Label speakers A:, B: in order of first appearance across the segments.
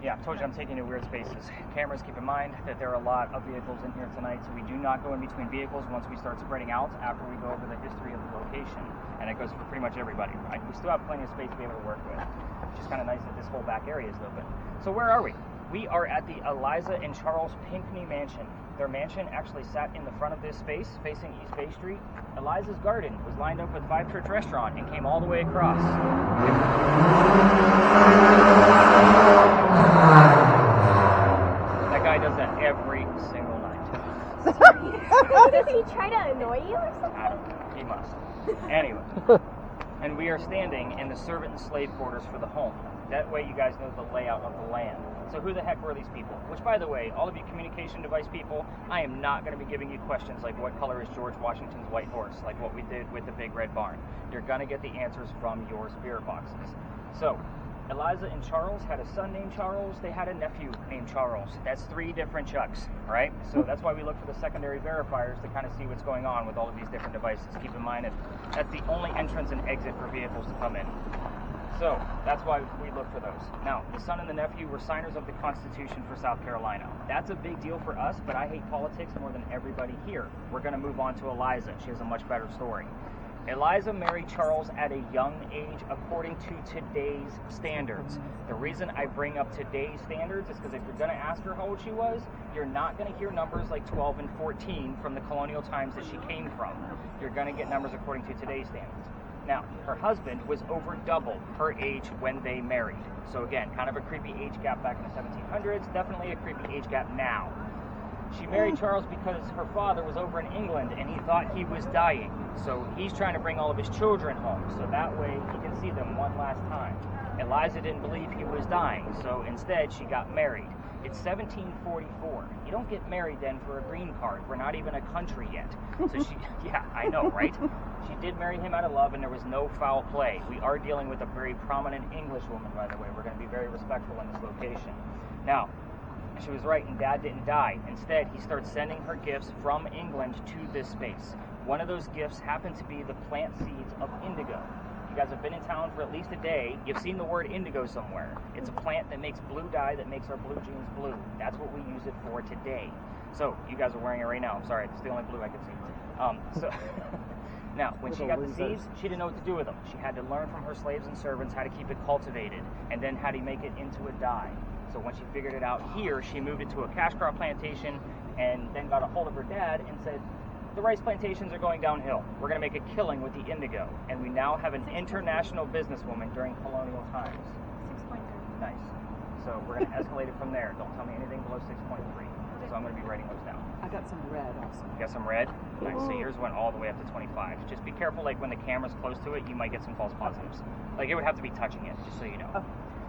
A: Yeah, I told you I'm taking you to weird spaces. Cameras, keep in mind that there are a lot of vehicles in here tonight, so we do not go in between vehicles once we start spreading out after we go over the history of the location. And it goes for pretty much everybody, right? We still have plenty of space to be able to work with, which is kind of nice that this whole back area is open. So where are we? We are at the Eliza and Charles Pinckney mansion. Their mansion actually sat in the front of this space, facing East Bay Street. Eliza's garden was lined up with Five Church Restaurant and came all the way across. That guy does that every single night.
B: Does he try to annoy you or something?
A: I don't know. He must. Anyway. And we are standing in the servant and slave quarters for the home. That way you guys know the layout of the land. So who the heck were these people? Which, by the way, all of you communication device people, I am not going to be giving you questions like what color is George Washington's white horse, like what we did with the Big Red Barn. You're going to get the answers from your spirit boxes. So, Eliza and Charles had a son named Charles. They had a nephew named Charles. That's 3 different Chucks, right? So that's why we look for the secondary verifiers to kind of see what's going on with all of these different devices. Keep in mind that that's the only entrance and exit for vehicles to come in. So that's why we look for those. Now, the son and the nephew were signers of the Constitution for South Carolina. That's a big deal for us, but I hate politics more than everybody here. We're going to move on to Eliza. She has a much better story. Eliza married Charles at a young age according to today's standards. The reason I bring up today's standards is because if you're going to ask her how old she was, you're not going to hear numbers like 12 and 14 from the colonial times that she came from. You're going to get numbers according to today's standards. Now, her husband was over double her age when they married. So again, kind of a creepy age gap back in the 1700s, definitely a creepy age gap now. She married Charles because her father was over in England and he thought he was dying. So he's trying to bring all of his children home so that way he can see them one last time. Eliza didn't believe he was dying, so instead she got married. It's 1744. You don't get married then for a green card. We're not even a country yet. So she, yeah, I know, right? She did marry him out of love and there was no foul play. We are dealing with a very prominent English woman, by the way. We're going to be very respectful in this location. Now, she was right, and Dad didn't die. Instead, he starts sending her gifts from England to this space. One of those gifts happened to be the plant seeds of indigo. You guys have been in town for at least a day. You've seen the word indigo somewhere. It's a plant that makes blue dye that makes our blue jeans blue. That's what we use it for today. So, you guys are wearing it right now. I'm sorry, it's the only blue I could see. Now, when she got the seeds, she didn't know what to do with them. She had to learn from her slaves and servants how to keep it cultivated, and then how to make it into a dye. So when she figured it out here, she moved it to a cash crop plantation and then got a hold of her dad and said, the rice plantations are going downhill. We're going to make a killing with the indigo. And we now have an international businesswoman during colonial times.
B: 6.3.
A: Nice. So we're going to escalate it from there. Don't tell me anything below 6.3. So I'm going to be writing those down.
C: I got some red also.
A: You got some red? Nice. So yours went all the way up to 25. Just be careful, like when the camera's close to it, you might get some false positives. Like it would have to be touching it, just so you know.
C: Oh.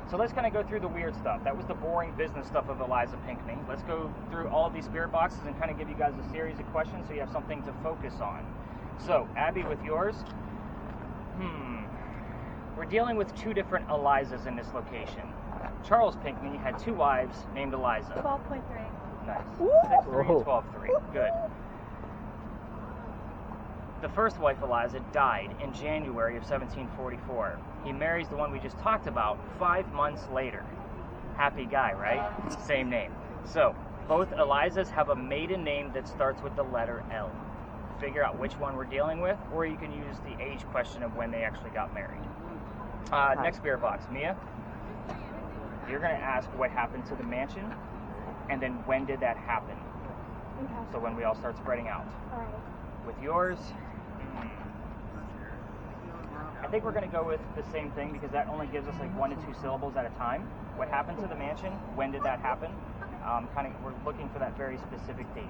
A: So let's kind of go through the weird stuff. That was the boring business stuff of Eliza Pinckney. Let's go through all of these spirit boxes and kind of give you guys a series of questions so you have something to focus on. So, Abby, with yours, we're dealing with 2 different Elizas in this location. Charles Pinckney had 2 wives named Eliza.
B: 12.3.
A: Nice. 6'3" and 12'3". Good. The first wife, Eliza, died in January of 1744. He marries the one we just talked about 5 months later. Happy guy, right? Same name. So, both Elizas have a maiden name that starts with the letter L. Figure out which one we're dealing with, or you can use the age question of when they actually got married. Next spirit box. Mia, you're going to ask what happened to the mansion, and then when did that happen?
B: Okay.
A: So when we all start spreading out.
B: All right.
A: With yours, I think we're going to go with the same thing because that only gives us like 1 to 2 syllables at a time. What happened to the mansion? When did that happen? We're looking for that very specific date.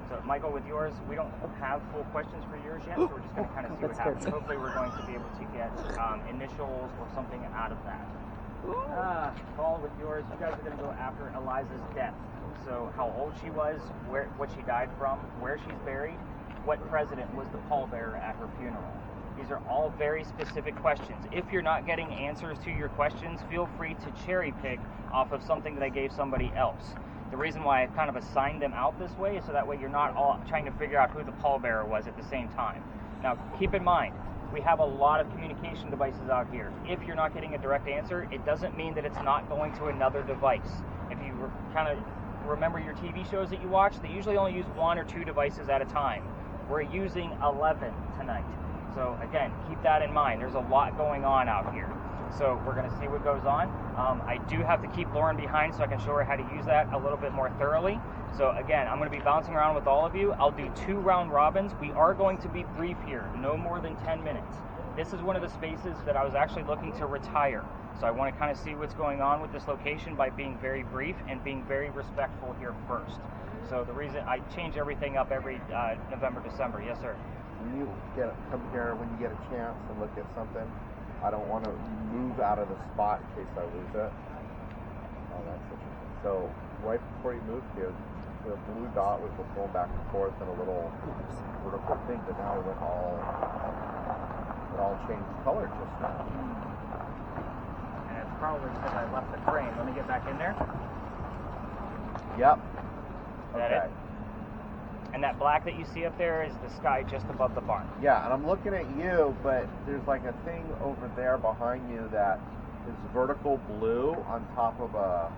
A: So, Michael, with yours, we don't have full questions for yours yet, so we're just going to kind of see what happens. Hopefully, we're going to be able to get initials or something out of that. Paul, with yours, you guys are going to go after Eliza's death. So, how old she was, what she died from, where she's buried, what president was the pallbearer at her funeral. These are all very specific questions. If you're not getting answers to your questions, feel free to cherry pick off of something that I gave somebody else. The reason why I kind of assigned them out this way is so that way you're not all trying to figure out who the pallbearer was at the same time. Now, keep in mind, we have a lot of communication devices out here. If you're not getting a direct answer, it doesn't mean that it's not going to another device. If you kind of remember your TV shows that you watch, they usually only use 1 or 2 devices at a time. We're using 11 tonight. So again, keep that in mind. There's a lot going on out here. So we're going to see what goes on. I do have to keep Lauren behind so I can show her how to use that a little bit more thoroughly. So again, I'm going to be bouncing around with all of you. I'll do 2 round robins. We are going to be brief here, no more than 10 minutes. This is one of the spaces that I was actually looking to retire. So I want to kind of see what's going on with this location by being very brief and being very respectful here first. So the reason I change everything up every November, December. Yes, sir.
C: When you come here, when you get a chance and look at something, I don't want to move out of the spot in case I lose it. Oh, that's interesting. So right before you moved here, the blue dot was going back and forth in a little vertical thing, but now it all changed color just now.
A: And it's probably because I left the frame. Let me get back in there.
C: Yep.
A: Is that it? And that black that you see up there is the sky just above the barn.
C: Yeah, and I'm looking at you, but there's like a thing over there behind you that is vertical blue on top of a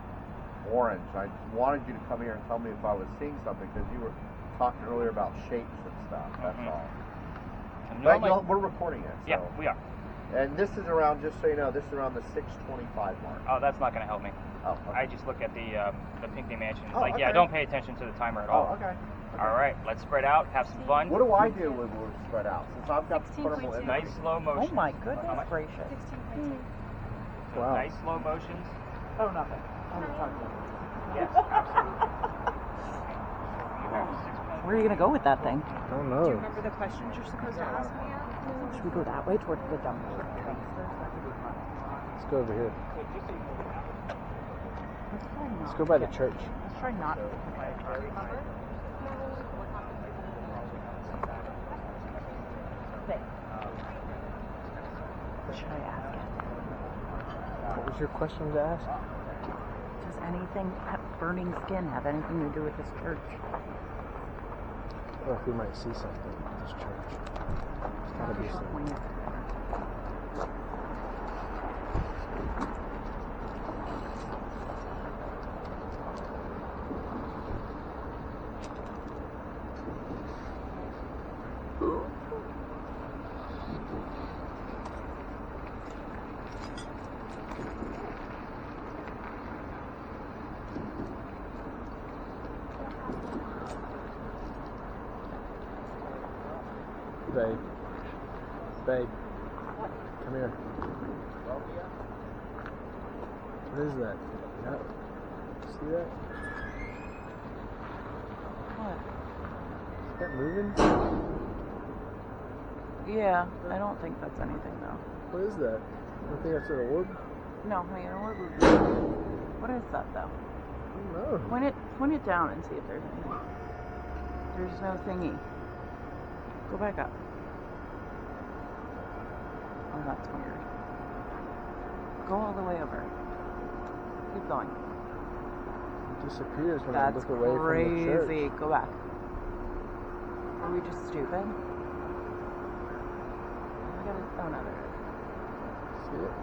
C: orange. I wanted you to come here and tell me if I was seeing something because you were talking earlier about shapes and stuff. That's all. But we're recording it. So.
A: Yeah, we are.
C: And this is around, just so you know, this is around the 6:25 mark.
A: Oh, that's not going to help me.
C: Oh, okay.
A: I just look at the Pinckney Mansion.
C: Oh,
A: like,
C: okay.
A: yeah, don't pay attention to the timer at all.
C: Oh, okay.
A: All right, let's spread out, have some fun.
C: What do I do when we're spread out? Since I've got portable in
A: nice slow motion.
D: Oh my goodness gracious.
A: So
D: Wow.
A: nice slow motions.
D: Oh, nothing.
A: Yes, absolutely.
D: Where are you going to go with that thing?
E: I don't know.
B: Remember the questions you're supposed to ask me?
D: Should we go that way towards the dumpster?
E: Let's go over here.
D: Let's try not.
E: Let's go by the church.
D: Let's try not. What should I ask it?
E: What was your question to ask?
D: Does anything, burning skin, have anything to do with this church?
E: Or if we might see something at this church. There's gotta be something. Babe. Babe. Come here. What is that? Yeah. See that?
D: What?
E: Is that moving?
D: Yeah, I don't think that's anything though.
E: What is that? I think that's an orb?
D: No, hang on, what is that though?
E: I don't know.
D: Point it down and see if there's anything. There's no thingy. Go back up. Oh, that's weird. Go all the way over. Keep going.
E: It disappears when
D: That's
E: I look away from the church.
D: crazy. Go back. Are we just stupid? Oh no, there it is.
E: See it?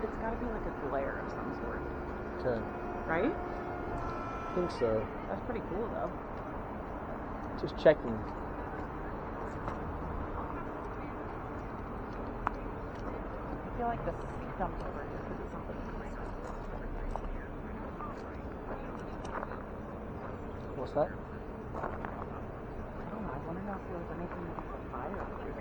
D: It's gotta be like a glare of some sort.
E: Okay.
D: Right?
E: I think so.
D: That's pretty cool though.
E: Just checking.
D: I feel like this dump's over here because it's something crazy.
E: What's that?
D: I don't know. I want to know if there was anything with the fire over here.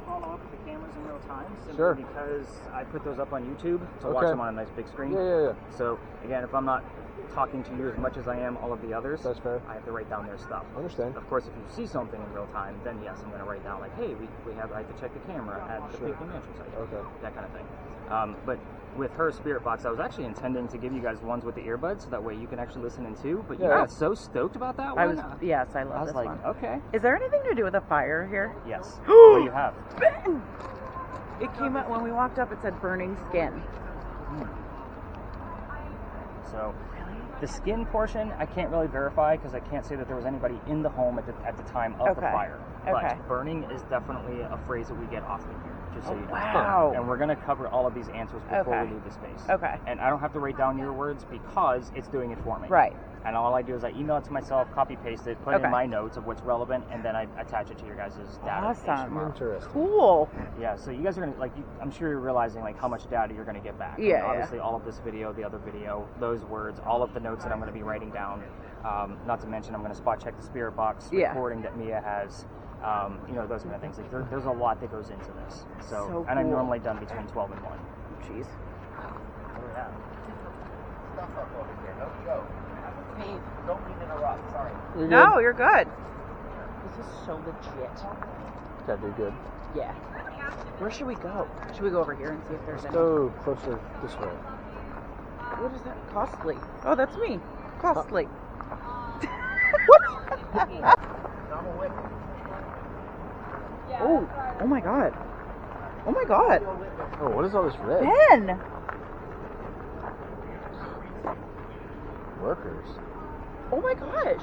A: Follow up with the cameras in real time, simply
E: Sure.
A: because I put those up on YouTube to watch
E: Okay.
A: them on a nice big screen.
E: Yeah.
A: So again, if I'm not talking to you as much as I am all of the others,
E: That's fair.
A: I have to write down their stuff.
E: I understand.
A: Of course, if you see something in real time, then yes, I'm going to write down like, hey, I have to check the camera at the
E: Sure.
A: Pinckney Mansion site.
E: Okay.
A: That kind of thing. But with her spirit box, I was actually intending to give you guys ones with the earbuds, so that way you can actually listen in too. But you
D: Yeah.
A: got so stoked about that one.
D: Yes, I
A: I
D: love
A: was
D: this
A: like,
D: one.
A: okay.
D: Is there anything to do with a fire here?
A: Yes. What do you have?
D: It came out when we walked up. It said burning skin.
A: So the skin portion, I can't really verify because I can't say that there was anybody in the home at the time of the
D: Okay.
A: fire.
D: Okay.
A: But burning is definitely a phrase that we get often here, just so you know.
D: Wow.
A: And we're going to cover all of these answers before
D: Okay.
A: we leave the space.
D: Okay.
A: And I don't have to write down your words because it's doing it for me.
D: Right.
A: And all I do is I email it to myself, copy paste it, put it
D: Okay.
A: in my notes of what's relevant, and then I attach it to your guys' data.
D: Awesome.
E: Interesting.
D: Cool.
A: Yeah, so you guys are gonna I'm sure you're realizing like how much data you're gonna get back.
D: Yeah,
A: Obviously, all of this video, the other video, those words, all of the notes that I'm gonna be writing down. Not to mention, I'm gonna spot check the spirit box
D: Yeah.
A: recording that Mia has. Those kind of things. Like there's a lot that goes into this.
D: So
A: and I'm
D: cool.
A: normally done between 12 and 1.
D: Jeez.
A: Yeah.
C: Stuff up over here. No joke. Don't mean to interrupt. Sorry.
E: You're
D: No,
E: good?
D: you're good. This is so legit.
E: Gotta do good.
D: Yeah. Where should we go? Should we go over here and see if there's any?
E: Go closer this way.
D: What is that? Costly. Oh, that's me. Costly. Oh my god. Oh my god.
E: Oh, what is all this red?
D: Ben!
E: Workers.
D: Oh my gosh.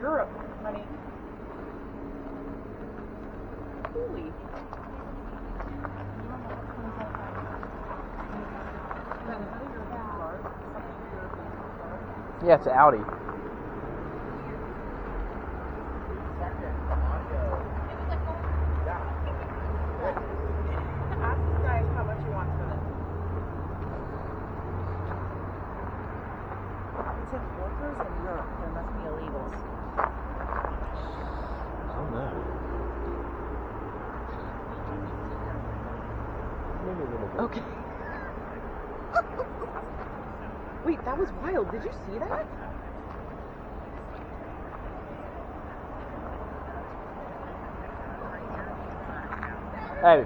D: Europe, honey. Holy.
E: Yeah, it's an Audi.
D: Ask this guy how much he wants for this. It says workers in Europe. There must be illegals.
E: Oh no. Maybe a little bit.
D: Okay. Wait, that was wild. Did you see that?
E: Hey.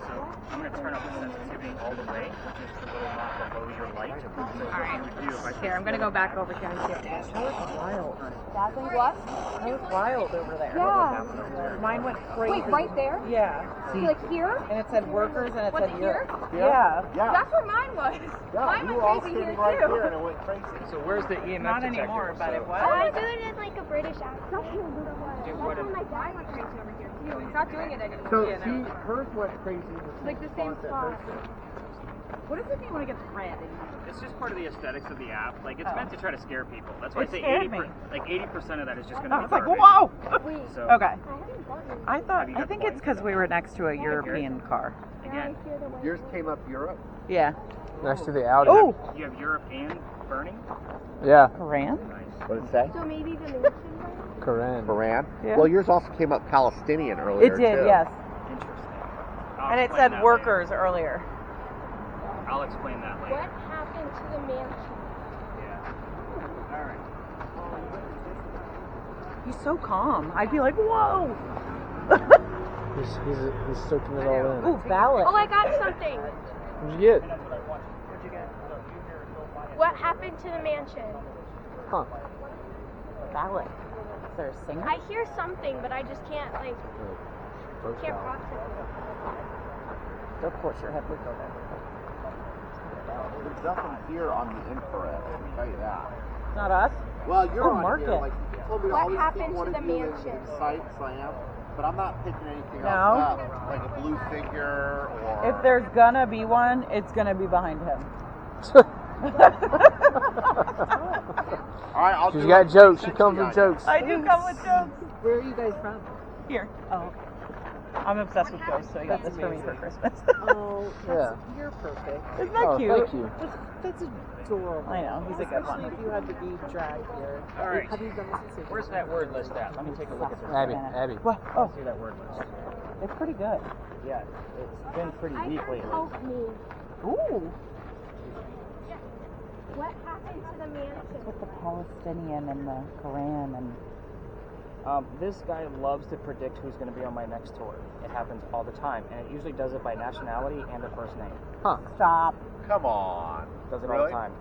A: So I'm going to turn up the sensitivity all the way, which is the little knob below your light. Alright.
B: Here, I'm gonna go back over here and see if there's
D: That was wild.
B: dazzling what?
D: That was wild over there.
B: Yeah.
D: Mine went crazy.
B: Wait, right there?
D: Yeah.
B: Like here?
D: And it said workers and it
B: Was
D: said
B: it here?
D: Europe.
C: Yeah.
D: Yeah.
B: That's where mine was.
C: Yeah,
B: Mine
C: we
B: went
C: were all
B: crazy
C: standing
B: here
C: right
B: too.
C: here and it went crazy.
A: So where's the EMF
D: Not
A: detector?
D: anymore, but it was.
B: I do it in like a British accent. That's
A: what
B: when my dad went crazy over here too. He's not doing it anymore.
C: So hers went crazy in the
B: Like the same spot.
D: What does it mean when it gets red?
A: It's just part of the aesthetics of the app. Like it's
D: Oh.
A: meant to try to scare people. That's why
D: It
A: I say
D: scared me.
A: like 80% of that is just going
D: I
A: to
D: was
A: be
D: like,
A: garbage.
D: whoa!
B: Wait.
A: So
D: Okay.
B: I haven't gotten it.
D: I thought.
A: Have you
D: I
A: got
D: think
A: the
D: it's because we were next to a European car.
A: again,
B: I hear the wind.
C: Yours came up Europe?
D: Yeah.
E: Next to the Audi.
D: Oh,
A: you have Europe and burning.
E: Yeah,
D: Koran?
A: Nice.
C: What did it say?
B: So maybe the mansion one?
E: Koran.
C: Iran?
D: Yeah.
C: Well, yours also came up Palestinian earlier,
D: It did,
C: too.
D: yes.
A: Interesting.
D: And it said workers earlier.
A: I'll explain that later.
B: What happened to the mansion?
A: Yeah. All right.
D: He's so calm. I'd be like, whoa!
E: He's soaking it all in.
D: Ooh, ballot.
B: Oh, I got something.
E: What'd you get?
B: What happened to the mansion?
E: Huh.
D: Ballot. Is there a singer?
B: I hear something, but I just can't
E: First
B: can't
E: out.
B: process it.
D: Of course, your head would go there.
C: There's nothing here on the infrared, I can tell you that.
D: It's not us?
C: Well, you're
D: Oh,
C: on
D: mark
C: here.
D: it.
C: Like, you told me
B: What
C: all these
B: happened
C: people want
B: to
C: to
B: the
C: do
B: mansion?
C: sites, I am. But I'm not picking anything
D: No.
C: else up. Like a blue figure or...
D: If there's gonna be one, it's gonna be behind him.
C: Alright, I'll
E: She's
C: do
E: got
C: it.
E: jokes. She
C: Send
E: comes
C: you
E: with
C: guys.
E: jokes.
D: I do come with jokes.
F: Where are you guys from?
D: Here. Oh. I'm obsessed with ghosts, so I got this for me for Christmas.
F: Oh,
E: Yeah.
F: you're perfect.
D: Isn't that
E: Oh,
D: cute?
E: thank you.
F: That's adorable.
D: I know, he's a good
F: Especially
D: one.
F: if you had to be dragged here.
A: All right.
F: Have you done this in
A: Where's that word list at? Let me take a look at this.
E: Abby.
D: What? Oh,
A: See that word list.
D: it's pretty good.
A: Yeah, it's been pretty
B: I
A: weak
B: heard
A: lately.
B: help me.
D: Ooh.
B: What happened to the mansion?
D: With the pen. Palestinian and the Quran and.
A: This guy loves to predict who's going to be on my next tour. It happens all the time, and it usually does it by nationality and a first name.
C: Huh.
D: Stop.
C: Come on.
A: Does it all
C: Really?
A: the time.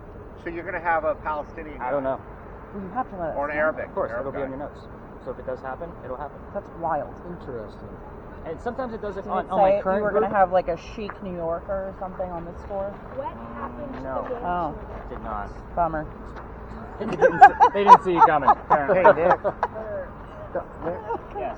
C: So you're going to have a Palestinian guy?
A: I don't know.
D: Well, you have to let us
C: Or an
D: know.
C: Arabic?
A: Of course,
C: Arab
A: it'll be
C: guy.
A: on your notes. So if it does happen, it'll happen.
D: That's wild.
E: Interesting.
A: And sometimes it does it
D: Did
A: on
D: it
A: my
D: say
A: current
D: you were going to
A: group.
D: have like a chic New Yorker or something on this tour?
B: What happened to
A: No.
B: the man?
D: Oh,
A: Did not.
D: bummer.
A: They didn't see you coming. Apparently.
C: Hey, Nick.
A: Yes.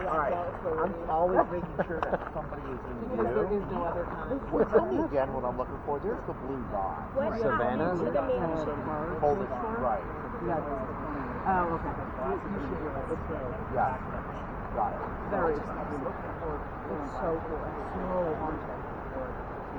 C: All right. I'm always making sure that somebody is in
F: Because there
C: view.
F: is no other kind.
C: Well, tell me again what I'm looking for. There's the blue dot.
B: What
E: Savannah?
B: happened to the mansion?
C: Hold it right.
F: Yeah. Oh, okay. You should do it.
C: Yeah. Got it.
F: Very expensive. It's so cool. It's so haunted.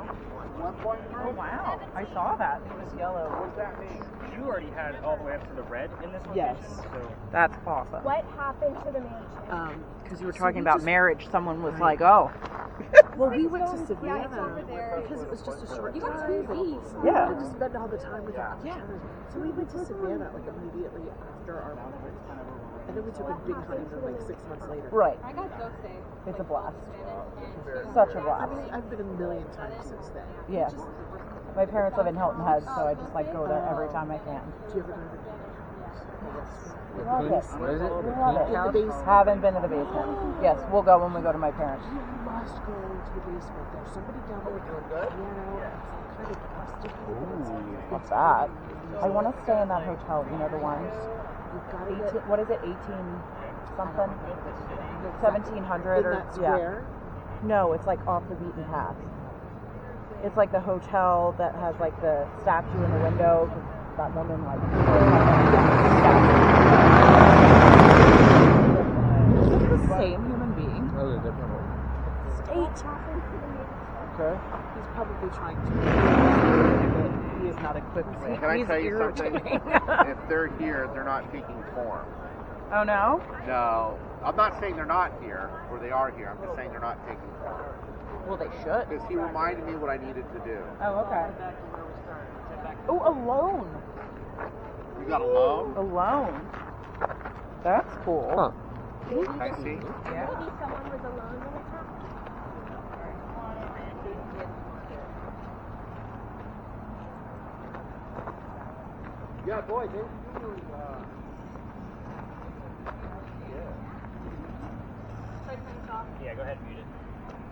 D: Oh wow, I saw that. It was yellow.
A: What's that mean? You already had all the way up to the red in this
F: Yes.
A: location. So
D: That's awesome.
B: What happened to the mansion?
D: Because you were
F: So
D: talking
F: we
D: about
F: just-
D: marriage, someone was like, "Oh,
F: Well, we went to
B: Yeah, it's
F: Savannah
B: over there.
F: because it was just a short
B: You
F: drive.
B: got TVs.
D: Yeah.
F: I just spent all the time with our children. So we went to Savannah like immediately after our wedding. And then we took a big honeymoon like 6 months later.
D: right."
G: I got so safe.
D: It's a blast. Such a blast.
F: I've been a million times since then.
D: Yeah.
F: Just,
D: My parents live in Hilton Head, so I just like go there every time I can.
F: do you ever go to the
D: Love it.
E: What is it? The
D: Love
E: pink
D: it.
E: house?
F: basement?
D: Haven't been to the basement. Yes, we'll go when we go to my parents.
F: You must go to the basement. There's somebody down there with a piano. It's kind of rustic.
D: What's that? I want to stay in that hotel. You know the one?
F: You've got to
D: 18,
F: get
D: what is it? 18 something? 1700
F: in
D: or
F: that square.
D: No, it's like off the beaten path. It's like the hotel that has like the statue in the window. That woman like. Is it the same human being?
E: That was a different one.
B: What happened to the mansion?
D: Okay.
F: He's probably trying to.
D: He is not equipped.
C: Can I
D: He's
C: tell you something?
D: irritating.
C: If they're here, they're not taking form.
D: Oh no?
C: No. I'm not saying they're not here, or they are here. I'm just saying they're not taking form.
D: Well, they should.
C: Because he reminded me what I needed to do.
D: Oh, okay. Oh, alone.
C: You got a loan?
D: Alone. That's cool.
E: Huh.
C: Can I see?
D: Yeah.
B: Maybe someone was alone when it happened.
C: Yeah, boy, they
A: yeah, go ahead and mute it.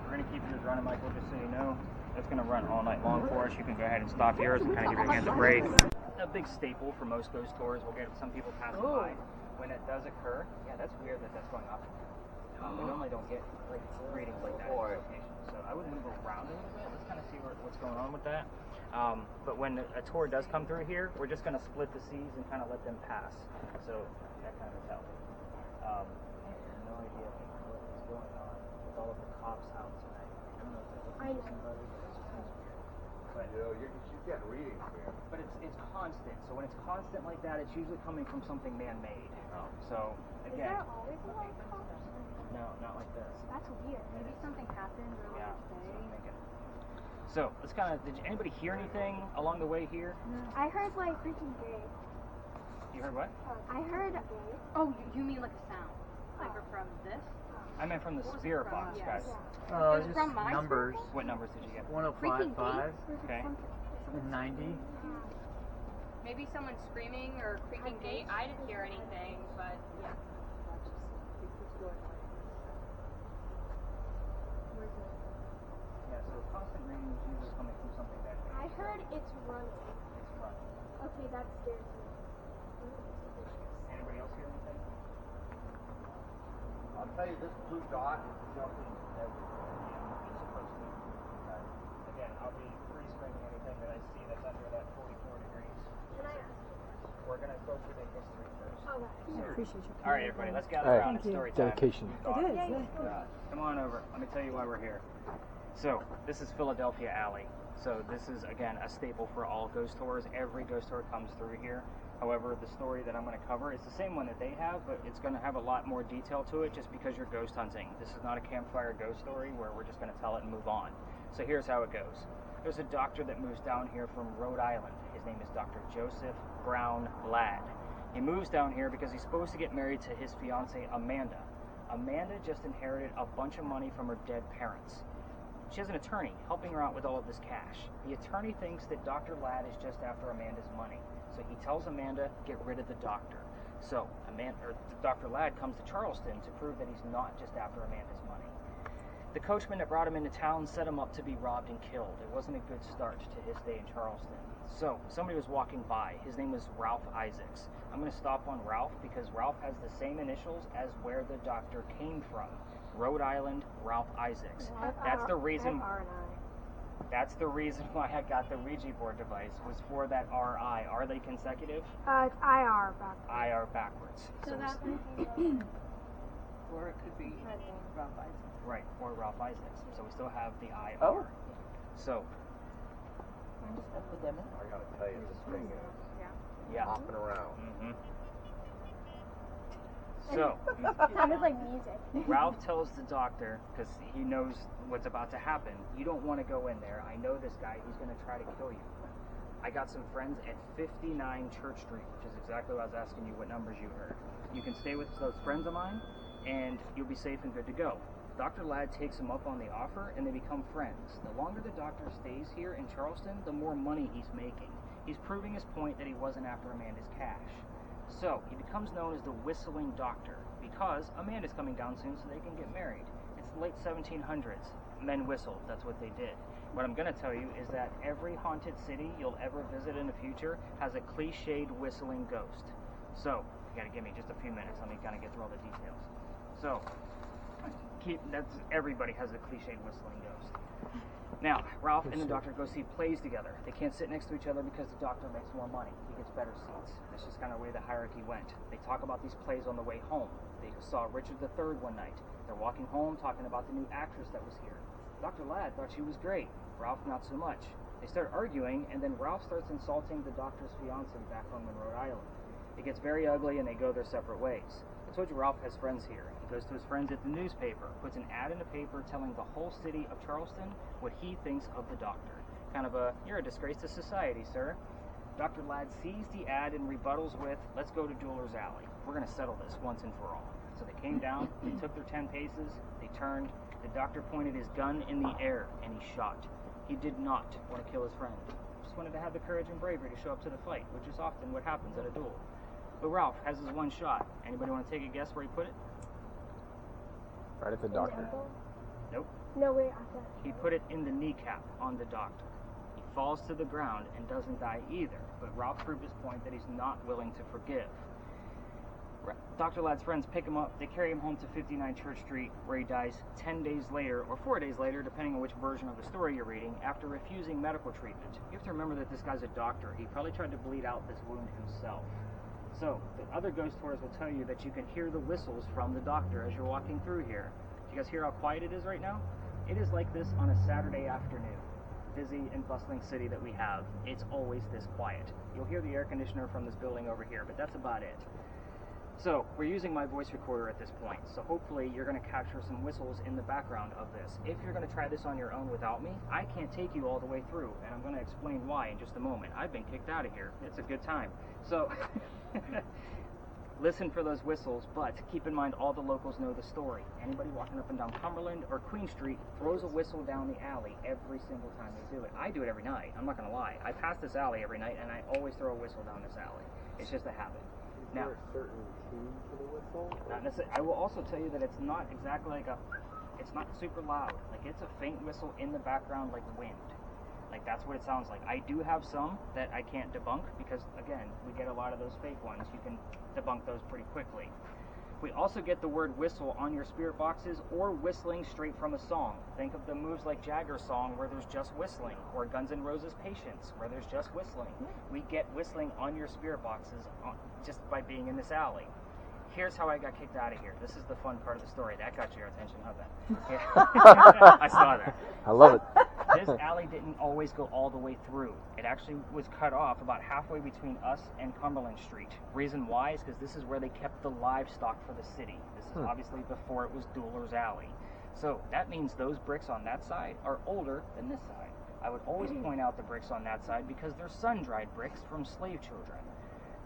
A: We're gonna keep yours running, Michael, just so you know. That's gonna run all night long for us. You can go ahead and stop yours and kind of give your hands a break. A big staple for most ghost tours. We'll get some people passing by. When it does occur, yeah, that's weird that that's going off. We normally don't get like readings like that in this location, so I would move around a little bit. Let's kind of see what's going on with that. But when a tour does come through here, we're just going to split the C's and kind of let them pass. So that kind of helps. I have no idea what's going on with all of the cops out tonight. I don't know if they're looking for somebody, but it's just kind of weird. But,
C: she's getting readings here.
A: but it's constant. So when it's constant like that, it's usually coming from something man-made. So
B: Is
A: again,
B: there always a lot of cops?
A: no, not like this.
B: That's weird.
G: Maybe something happened earlier
A: Yeah.
G: today.
A: So let's kind of. Did anybody hear anything along the way here?
B: I heard like freaking gay.
A: You heard what?
B: I heard
G: Oh, you mean like a sound? Like from this?
A: I meant from the spirit box,
G: Yes.
A: guys.
G: Oh, it was from my
E: numbers.
A: What numbers did you get?
E: 105.5
A: Okay.
E: and 90.
G: Maybe someone screaming or creaking gate. I didn't hear anything, but yeah.
A: Yeah. So constant reading is usually coming from something that.
B: I heard it's running.
A: It's running.
B: Okay, that scares me.
A: Anybody else hear anything?
C: I'll tell you, this blue dot is jumping everywhere.
A: It's supposed to. Again, I'll be free screening anything that I see that's under that 44 degrees.
B: Can I ask?
A: We're gonna go through the history first.
B: Okay.
F: I appreciate you.
A: All right, everybody, let's gather
E: All right.
A: around. It's story time.
E: Dedication.
F: It is. Yeah.
A: Come on over. Let me tell you why we're here. So this is Philadelphia Alley. So this is, again, a staple for all ghost tours. Every ghost tour comes through here. However, the story that I'm going to cover is the same one that they have, but it's going to have a lot more detail to it just because you're ghost hunting. This is not a campfire ghost story where we're just going to tell it and move on. So here's how it goes. There's a doctor that moves down here from Rhode Island. His name is Dr. Joseph Brown Ladd. He moves down here because he's supposed to get married to his fiancée, Amanda. Amanda just inherited a bunch of money from her dead parents. She has an attorney helping her out with all of this cash. The attorney thinks that Dr. Ladd is just after Amanda's money. So he tells Amanda, get rid of the doctor. So Dr. Ladd comes to Charleston to prove that he's not just after Amanda's money. The coachman that brought him into town set him up to be robbed and killed. It wasn't a good start to his day in Charleston. So somebody was walking by. His name was Ralph Isaacs. I'm going to stop on Ralph because Ralph has the same initials as where the doctor came from. Rhode Island, Ralph Isaacs. That's the reason. That's the reason why I got the Ouija board device, was for that RI. Are they consecutive?
B: It's IR backwards.
A: IR backwards.
G: So that
F: Or it could be Ralph Isaacs.
A: Right, or Ralph Isaacs. So we still have the IR.
D: Oh.
A: So,
D: Epidemic.
C: I gotta tell you, this thing is
A: yeah.
C: hopping around.
A: Mm-hmm. So,
B: It sounded like music.
A: Ralph tells the doctor, because he knows what's about to happen, you don't want to go in there. I know this guy. He's going to try to kill you. I got some friends at 59 Church Street, which is exactly what I was asking you what numbers you heard. You can stay with those friends of mine, and you'll be safe and good to go. Dr. Ladd takes him up on the offer, and they become friends. The longer the doctor stays here in Charleston, the more money he's making. He's proving his point that he wasn't after Amanda's cash. So, he becomes known as the Whistling Doctor, because Amanda's coming down soon so they can get married. It's the late 1700s. Men whistled. That's what they did. What I'm going to tell you is that every haunted city you'll ever visit in the future has a cliched whistling ghost. So, you got to give me just a few minutes. Let me kind of get through all the details. So, everybody has a cliched whistling ghost. Now, Ralph and the doctor go see plays together. They can't sit next to each other because the doctor makes more money. He gets better seats. That's just kind of the way the hierarchy went. They talk about these plays on the way home. They saw Richard III one night. They're walking home talking about the new actress that was here. Dr. Ladd thought she was great. Ralph, not so much. They start arguing, and then Ralph starts insulting the doctor's fiancée back home in Rhode Island. It gets very ugly, and they go their separate ways. I told you Ralph has friends here. He goes to his friends at the newspaper, puts an ad in the paper telling the whole city of Charleston what he thinks of the doctor. Kind of a, you're a disgrace to society, sir. Dr. Ladd sees the ad and rebuttals with, let's go to Jeweller's Alley. We're going to settle this once and for all. So they came down, they took their 10 paces, they turned, the doctor pointed his gun in the air, and he shot. He did not want to kill his friend. Just wanted to have the courage and bravery to show up to the fight, which is often what happens at a duel. But Ralph has his one shot. Anybody want to take a guess where he put it?
E: Right at the doctor.
A: Nope.
B: No, wait, after.
A: He put it in the kneecap on the doctor. He falls to the ground and doesn't die either, but Ralph proved his point that he's not willing to forgive. Dr. Ladd's friends pick him up, they carry him home to 59 Church Street, where he dies 10 days later, or 4 days later, depending on which version of the story you're reading, after refusing medical treatment. You have to remember that this guy's a doctor. He probably tried to bleed out this wound himself. So, the other ghost tours will tell you that you can hear the whistles from the doctor as you're walking through here. Do you guys hear how quiet it is right now? It is like this on a Saturday afternoon. Busy and bustling city that we have, it's always this quiet. You'll hear the air conditioner from this building over here, but that's about it. So, we're using my voice recorder at this point, so hopefully you're going to capture some whistles in the background of this. If you're going to try this on your own without me, I can't take you all the way through, and I'm going to explain why in just a moment. I've been kicked out of here. It's a good time. So, listen for those whistles, but keep in mind all the locals know the story. Anybody walking up and down Cumberland or Queen Street throws a whistle down the alley every single time they do it. I do it every night. I'm not going to lie. I pass this alley every night, and I always throw a whistle down this alley. It's just a habit. Now,
C: Is there a certain tune to the whistle?
A: not necessarily. I will also tell you that it's not exactly like it's not super loud. Like, it's a faint whistle in the background like wind. Like, that's what it sounds like. I do have some that I can't debunk because, again, we get a lot of those fake ones. You can debunk those pretty quickly. We also get the word whistle on your spirit boxes or whistling straight from a song. Think of the moves like Jagger's song where there's just whistling, or Guns N' Roses' Patience where there's just whistling. We get whistling on your spirit boxes just by being in this alley. here's how I got kicked out of here. This is the fun part of the story. That got your attention, huh, Ben? Yeah. I saw that.
E: I love it.
A: This alley didn't always go all the way through. It actually was cut off about halfway between us and Cumberland Street. Reason why is because this is where they kept the livestock for the city. This is obviously before it was Dueler's Alley. So that means those bricks on that side are older than this side. I would always point out the bricks on that side because they're sun-dried bricks from slave children.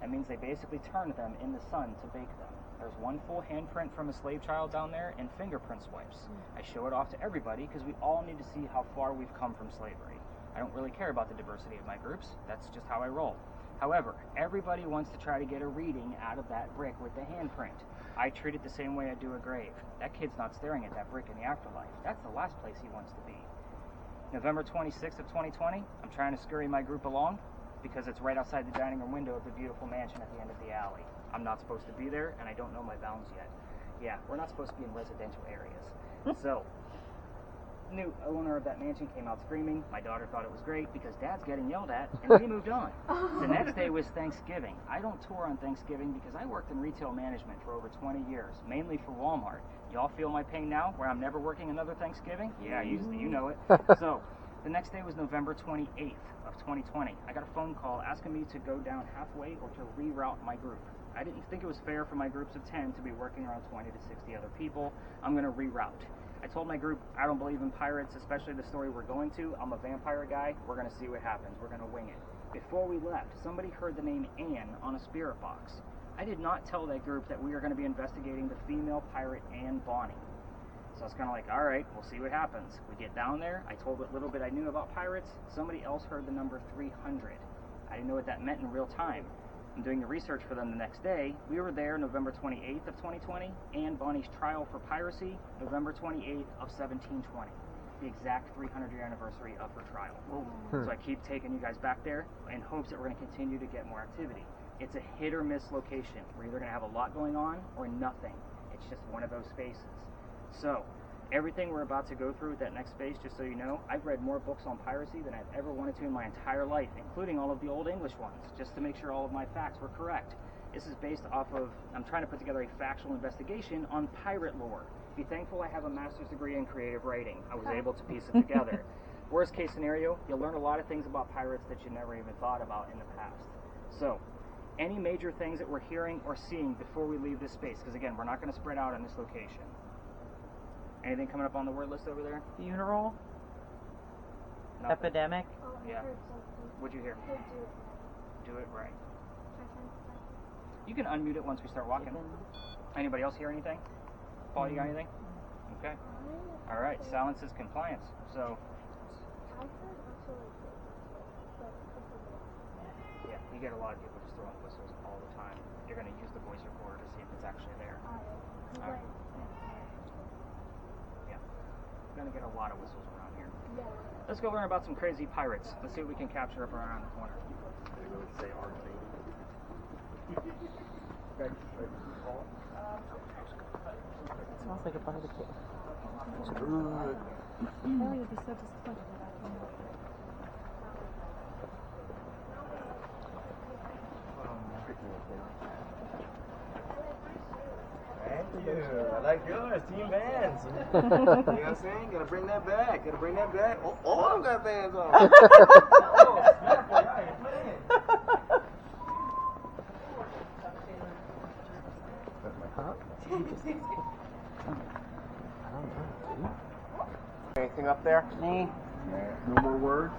A: That means they basically turned them in the sun to bake them. There's one full handprint from a slave child down there and fingerprint swipes. I show it off to everybody because we all need to see how far we've come from slavery. I don't really care about the diversity of my groups. That's just how I roll. However, everybody wants to try to get a reading out of that brick with the handprint. I treat it the same way I do a grave. That kid's not staring at that brick in the afterlife. That's the last place he wants to be. November 26th of 2020, I'm trying to scurry my group along because it's right outside the dining room window of the beautiful mansion at the end of the alley. I'm not supposed to be there, and I don't know my bounds yet. Yeah, we're not supposed to be in residential areas. So, new owner of that mansion came out screaming. My daughter thought it was great because Dad's getting yelled at, and we moved on. The next day was Thanksgiving. I don't tour on Thanksgiving because I worked in retail management for over 20 years, mainly for Walmart. Y'all feel my pain now, where I'm never working another Thanksgiving? Yeah, usually you know it. So, the next day was November 28th of 2020. I got a phone call asking me to go down halfway or to reroute my group. I didn't think it was fair for my groups of 10 to be working around 20 to 60 other people. I'm going to reroute. I told my group, I don't believe in pirates, especially the story we're going to. I'm a vampire guy. We're going to see what happens. We're going to wing it. Before we left, somebody heard the name Anne on a spirit box. I did not tell that group that we are going to be investigating the female pirate Anne Bonny. So I was kind of like, all right, we'll see what happens. We get down there. I told what little bit I knew about pirates. Somebody else heard the number 300. I didn't know what that meant in real time. I'm doing the research for them the next day. We were there November 28th of 2020. Anne Bonny's trial for piracy, November 28th of 1720. The exact 300-year anniversary of her trial. So I keep taking you guys back there in hopes that we're going to continue to get more activity. It's a hit or miss location. We're either going to have a lot going on or nothing. It's just one of those spaces. So, everything we're about to go through with that next space, just so you know, I've read more books on piracy than I've ever wanted to in my entire life, including all of the old English ones, just to make sure all of my facts were correct. This is based off of, I'm trying to put together a factual investigation on pirate lore. Be thankful I have a master's degree in creative writing. I was able to piece it together. Worst case scenario, you'll learn a lot of things about pirates that you never even thought about in the past. So, any major things that we're hearing or seeing before we leave this space, because again, we're not going to spread out on this location. Anything coming up on the word list over there?
D: Funeral?
A: Nothing?
D: Epidemic?
B: Oh, I
A: Yeah.
B: heard something.
A: What'd you hear?
B: I heard do
A: Do it right.
B: it.
A: You can unmute it once we start walking. Anybody else hear anything? Paul, you got anything? Okay. All right. Silence is compliance. So,
B: I heard also like
A: yeah, you get a lot of people just throwing whistles all the time. You're going to use the voice recorder to see if it's actually there. All right. Yeah. You're going to get a lot of whistles around here.
B: Yeah.
A: Let's go learn about some crazy pirates. Let's see what we can capture up around the corner.
D: It smells like a barbecue.
E: It's good.
D: Oh, you'd be so disappointed about
H: Thank you. I like yours, Team Vans. You know what I'm saying? Gotta bring that back. Gotta bring that back. Oh, all of them got Vans on. Oh, snap, boy, I ain't playing.
C: Anything up there?
D: Me.
C: No more words?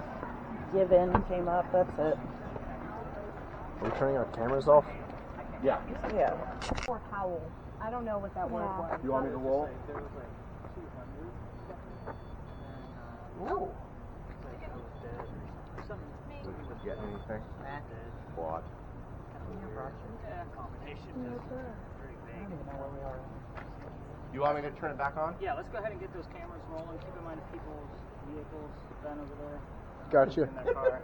D: Given came up, that's it.
E: Are we turning our cameras off?
C: Yeah.
D: Yeah. Or howl. I don't know what that word was.
C: You want me to roll?
H: Ooh.
C: Did you get anything? What?
A: Yeah, competition.
D: I don't even know where we are.
C: You want me to turn it back on?
A: Yeah, let's go ahead and get those cameras rolling. Keep in mind people's vehicles. Ben over there.
E: Gotcha.
A: In that car.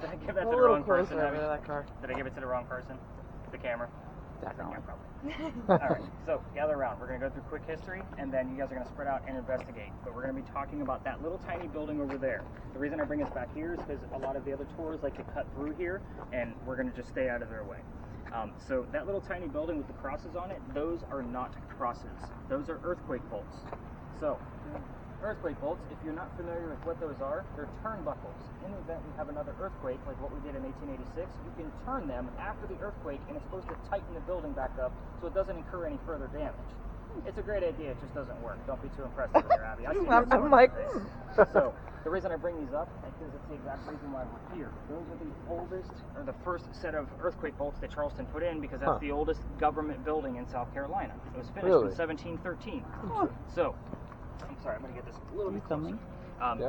A: Did I give that
D: A
A: to the
D: little
A: wrong person?
D: closer over to that car.
A: Did I give it to the wrong person? The camera?
D: Definitely.
A: Yeah, probably. Alright, so gather around. We're going to go through quick history, and then you guys are going to spread out and investigate. But we're going to be talking about that little tiny building over there. The reason I bring us back here is because a lot of the other tours like to cut through here, and we're going to just stay out of their way. So that little tiny building with the crosses on it, those are not crosses. Those are earthquake bolts. So, earthquake bolts, if you're not familiar with what those are, they're turnbuckles. In the event we have another earthquake, like what we did in 1886, you can turn them after the earthquake, and it's supposed to tighten the building back up so it doesn't incur any further damage. It's a great idea, it just doesn't work. Don't be too impressed with it, Abby. I see
D: I'm like,
A: So, the reason I bring these up is because it's the exact reason why we're here. Those are the oldest, or the first set of earthquake bolts that Charleston put in, because that's the oldest government building in South Carolina. It was finished in 1713. So, I'm sorry, I'm going to get this a little bit closer.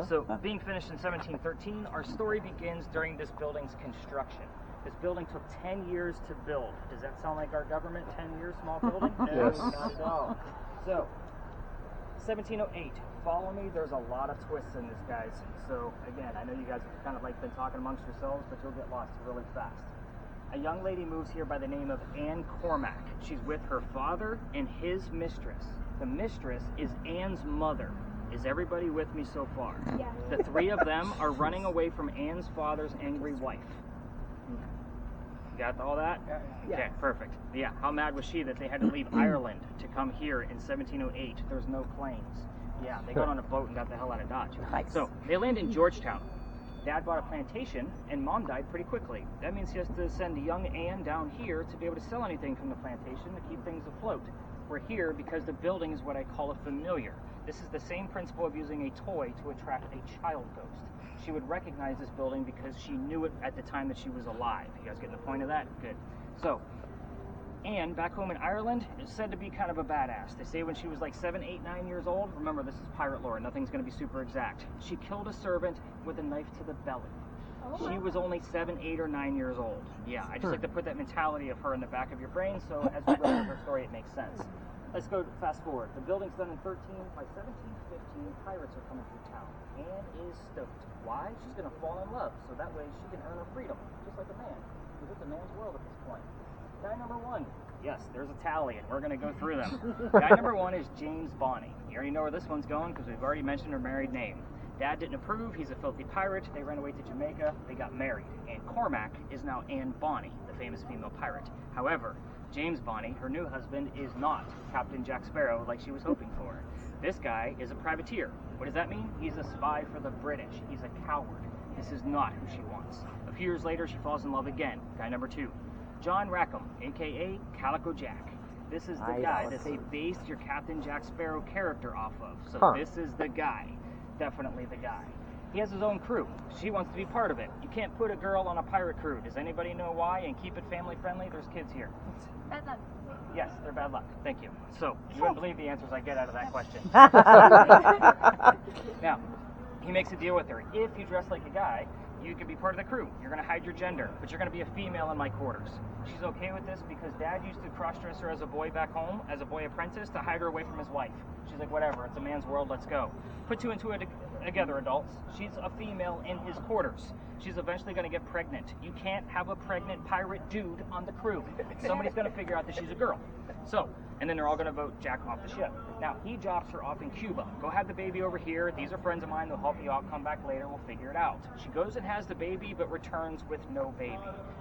A: So, being finished in 1713, our story begins during this building's construction. This building took 10 years to build. Does that sound like our government? 10 years, small building? No,
C: Yes.
A: not at all. So, 1708. Follow me. There's a lot of twists in this, guys. So, again, I know you guys have kind of like been talking amongst yourselves, but you'll get lost really fast. A young lady moves here by the name of Anne Cormack. She's with her father and his mistress. The mistress is Anne's mother. Is everybody with me so far?
B: Yes.
A: The three of them are running away from Anne's father's angry wife. Got all that? Okay, perfect. Yeah, how mad was she that they had to leave Ireland to come here in 1708? There's no planes. Yeah, they got on a boat and got the hell out of Dodge.
D: Nice.
A: So, they land in Georgetown. Dad bought a plantation, and Mom died pretty quickly. That means he has to send young Anne down here to be able to sell anything from the plantation to keep things afloat. We're here because the building is what I call a familiar. This is the same principle of using a toy to attract a child ghost. She would recognize this building because she knew it at the time that she was alive. You guys getting the point of that? Good. So, Anne, back home in Ireland, is said to be kind of a badass. They say when she was like 7, 8, 9 years old, remember this is pirate lore, nothing's going to be super exact, she killed a servant with a knife to the belly. She was only 7, 8, or 9 years old. Yeah, I just like to put that mentality of her in the back of your brain, so as we go through her story, it makes sense. Let's go fast forward. The building's done in 13. By 1715, pirates are coming through town. Anne is stoked. Why? She's going to fall in love, so that way she can earn her freedom, just like a man, because it's a man's world at this point. Guy number one. Yes, there's a tally, and we're going to go through them. Guy number one is James Bonney. You already know where this one's going because we've already mentioned her married name. Dad didn't approve. He's a filthy pirate. They ran away to Jamaica. They got married. And Cormac is now Anne Bonny, the famous female pirate. However, James Bonney, her new husband, is not Captain Jack Sparrow like she was hoping for. This guy is a privateer. What does that mean? He's a spy for the British. He's a coward. This is not who she wants. A few years later, she falls in love again. Guy number two. John Rackham, a.k.a. Calico Jack. This is the guy that they based your Captain Jack Sparrow character off of. So this is the guy. Definitely the guy. He has his own crew. She wants to be part of it. You can't put a girl on a pirate crew. Does anybody know why? And keep it family friendly. There's kids here.
B: Bad luck.
A: Yes, they're bad luck. Thank you. So, you wouldn't believe the answers I get out of that question. Now, he makes a deal with her. If you dress like a guy, you can be part of the crew. You're going to hide your gender, but you're going to be a female in my quarters. She's okay with this because Dad used to cross-dress her as a boy back home, as a boy apprentice, to hide her away from his wife. She's like, whatever, it's a man's world, let's go. Put two and two together, adults. She's a female in his quarters. She's eventually going to get pregnant. You can't have a pregnant pirate dude on the crew. Somebody's going to figure out that she's a girl. So, and then they're all going to vote Jack off the ship. Now, he drops her off in Cuba. Go have the baby over here. These are friends of mine. They'll help you out. Come back later. We'll figure it out. She goes and has the baby, but returns with no baby.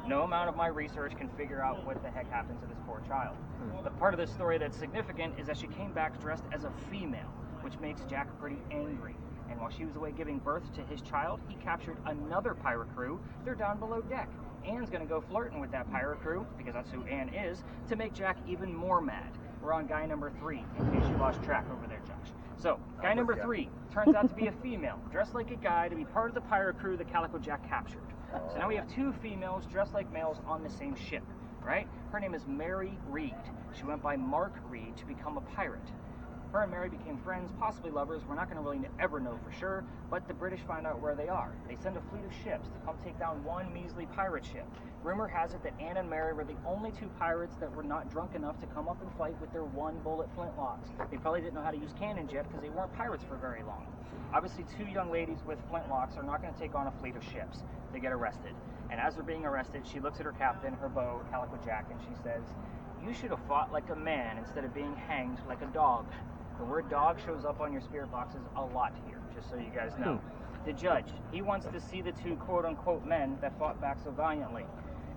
A: No amount of my research can figure out what the heck happened to this poor child. The part of this story that's significant is that she came back dressed as a female, which makes Jack pretty angry. And while she was away giving birth to his child, he captured another pirate crew. They're down below deck. Anne's going to go flirting with that pirate crew, because that's who Anne is, to make Jack even more mad. We're on guy number 3, in case you lost track over there, Josh. So, guy number 3 turns out to be a female, dressed like a guy to be part of the pirate crew that Calico Jack captured. So now we have 2 females dressed like males on the same ship, right? Her name is Mary Reed. She went by Mark Reed to become a pirate. Her and Mary became friends, possibly lovers. We're not going to really ever know for sure, but the British find out where they are. They send a fleet of ships to come take down one measly pirate ship. Rumor has it that Anne and Mary were the only 2 pirates that were not drunk enough to come up and fight with their 1-bullet flintlocks. They probably didn't know how to use cannons yet because they weren't pirates for very long. Obviously, 2 young ladies with flintlocks are not going to take on a fleet of ships. They get arrested. And as they're being arrested, she looks at her captain, her beau, Calico Jack, and she says, "You should have fought like a man instead of being hanged like a dog." The word dog shows up on your spirit boxes a lot here, just so you guys know. The judge, he wants to see the 2 quote-unquote men that fought back so valiantly.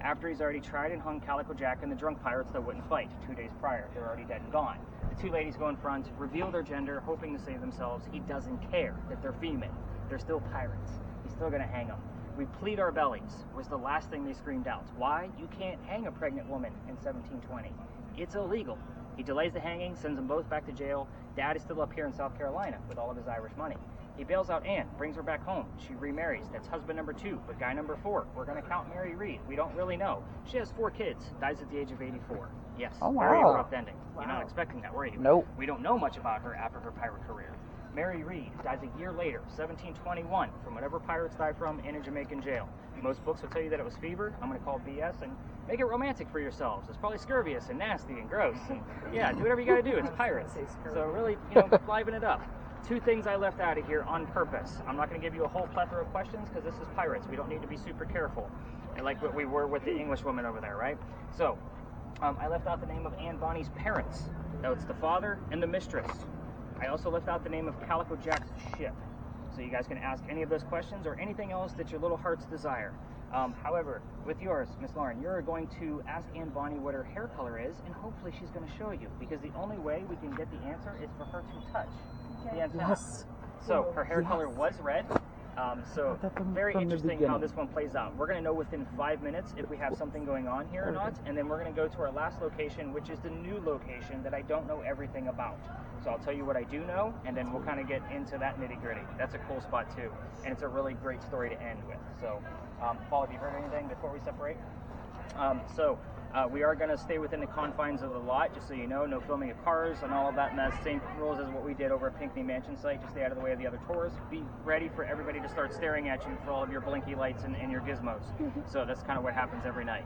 A: after he's already tried and hung Calico Jack and the drunk pirates that wouldn't fight 2 days prior. They're already dead and gone. The two ladies go in front, reveal their gender, hoping to save themselves. He doesn't care that they're female. They're still pirates. He's still going to hang them. We plead our bellies was the last thing they screamed out. Why? You can't hang a pregnant woman in 1720. It's illegal. He delays the hanging, sends them both back to jail. Dad is still up here in South Carolina with all of his Irish money. He bails out Anne, brings her back home. She remarries. That's husband number 2, but guy number 4. We're going to count Mary Reed. We don't really know. She has 4 kids. Dies at the age of 84. Yes.
D: Oh, wow.
A: Very abrupt ending. Wow. You're not expecting that, were you?
D: Nope.
A: We don't know much about her after her pirate career. Mary Reed dies a year later, 1721, from whatever pirates died from in a Jamaican jail. Most books will tell you that it was fever. I'm going to call BS and make it romantic for yourselves. It's probably scurvious and nasty and gross. And yeah, do whatever you got to do. It's pirates. So really, liven it up. 2 things I left out of here on purpose. I'm not going to give you a whole plethora of questions because this is pirates. We don't need to be super careful. And like what we were with the English woman over there, right? So, I left out the name of Anne Bonny's parents. Now it's the father and the mistress. I also left out the name of Calico Jack's ship. So you guys can ask any of those questions or anything else that your little hearts desire. However, with yours, Miss Lauren, you're going to ask Anne Bonny what her hair color is, and hopefully she's going to show you, because the only way we can get the answer is for her to touch the antenna.
D: Yes.
A: So her hair color was red. So very
D: from the
A: interesting how
D: beginning.
A: this one plays out. We're going to know within 5 minutes if we have something going on here or not, and then we're going to go to our last location, which is the new location that I don't know everything about. So I'll tell you what I do know, and then we'll kind of get into that nitty-gritty. That's a cool spot too, and it's a really great story to end with. So, Paul, have you heard anything before we separate? We are going to stay within the confines of the lot, just so you know. No filming of cars and all of that mess. Same rules as what we did over at Pinckney Mansion site. Just stay out of the way of the other tours. Be ready for everybody to start staring at you for all of your blinky lights and your gizmos. So that's kind of what happens every night.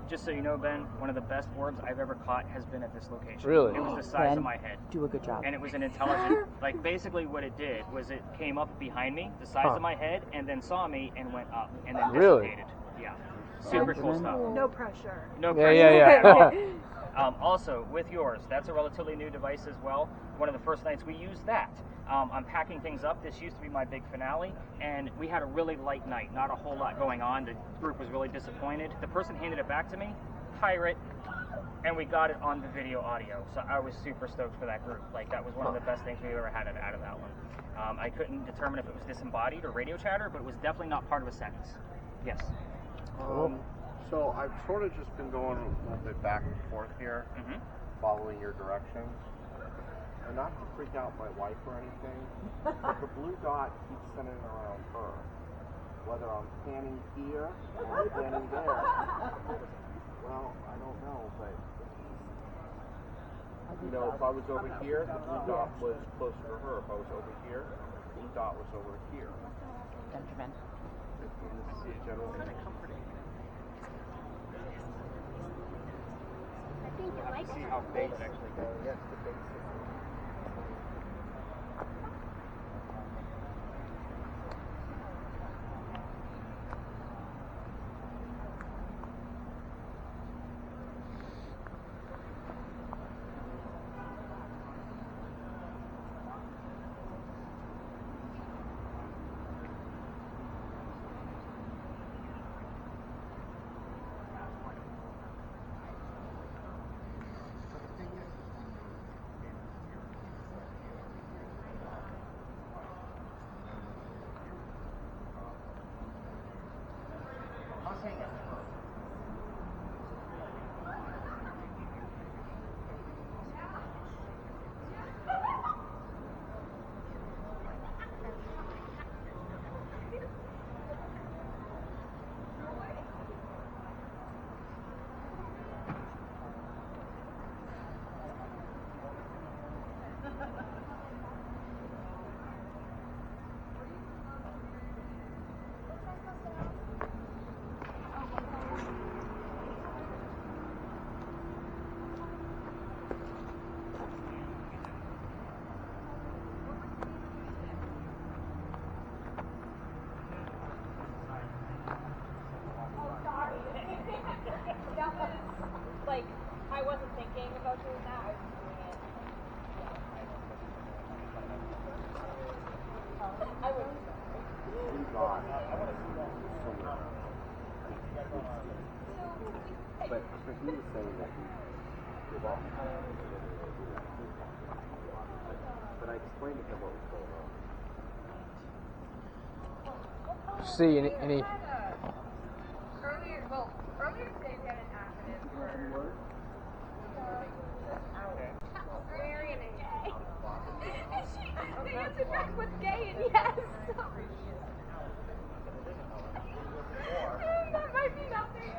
A: Just so you know, Ben, one of the best orbs I've ever caught has been at this location.
E: Really?
A: It was the size
D: Ben,
A: of my head.
D: do a good job.
A: And it was an intelligent, like basically what it did was it came up behind me, the size of my head, and then saw me and went up and then
E: Really?
A: dissipated. Yeah. Super cool stuff.
B: No pressure.
A: No
E: Yeah,
A: pressure.
E: yeah.
A: Also, with yours, that's a relatively new device as well. One of the first nights we used that. I'm packing things up. This used to be my big finale, and we had a really light night. Not a whole lot going on. The group was really disappointed. The person handed it back to me, pirate, and we got it on the video audio. So I was super stoked for that group. Like, that was one of the best things we've ever had out of that one. I couldn't determine if it was disembodied or radio chatter, but it was definitely not part of a sentence. Yes.
C: So I've sort of just been going a little bit back and forth here, following your directions. And not to freak out my wife or anything, but the blue dot keeps spinning around her. Whether I'm panning here or I'm panning there, well, I don't know, but if I was over here, the blue dot was closer to her. If I was over here, the blue dot was over here.
D: Benjamin.
C: This is a general comforting.
B: I think you like
A: See
B: it.
A: how big it actually goes.
C: Yes, the base system.
G: Like, I wasn't thinking about doing that. I was just doing it. I would.
C: Blue dot somewhere.
H: But he was saying that but I explained to him what was going on.
E: See any
G: Earlier today we had an accident where Marion is gay. She answered back with gay and yes. That might be nothing.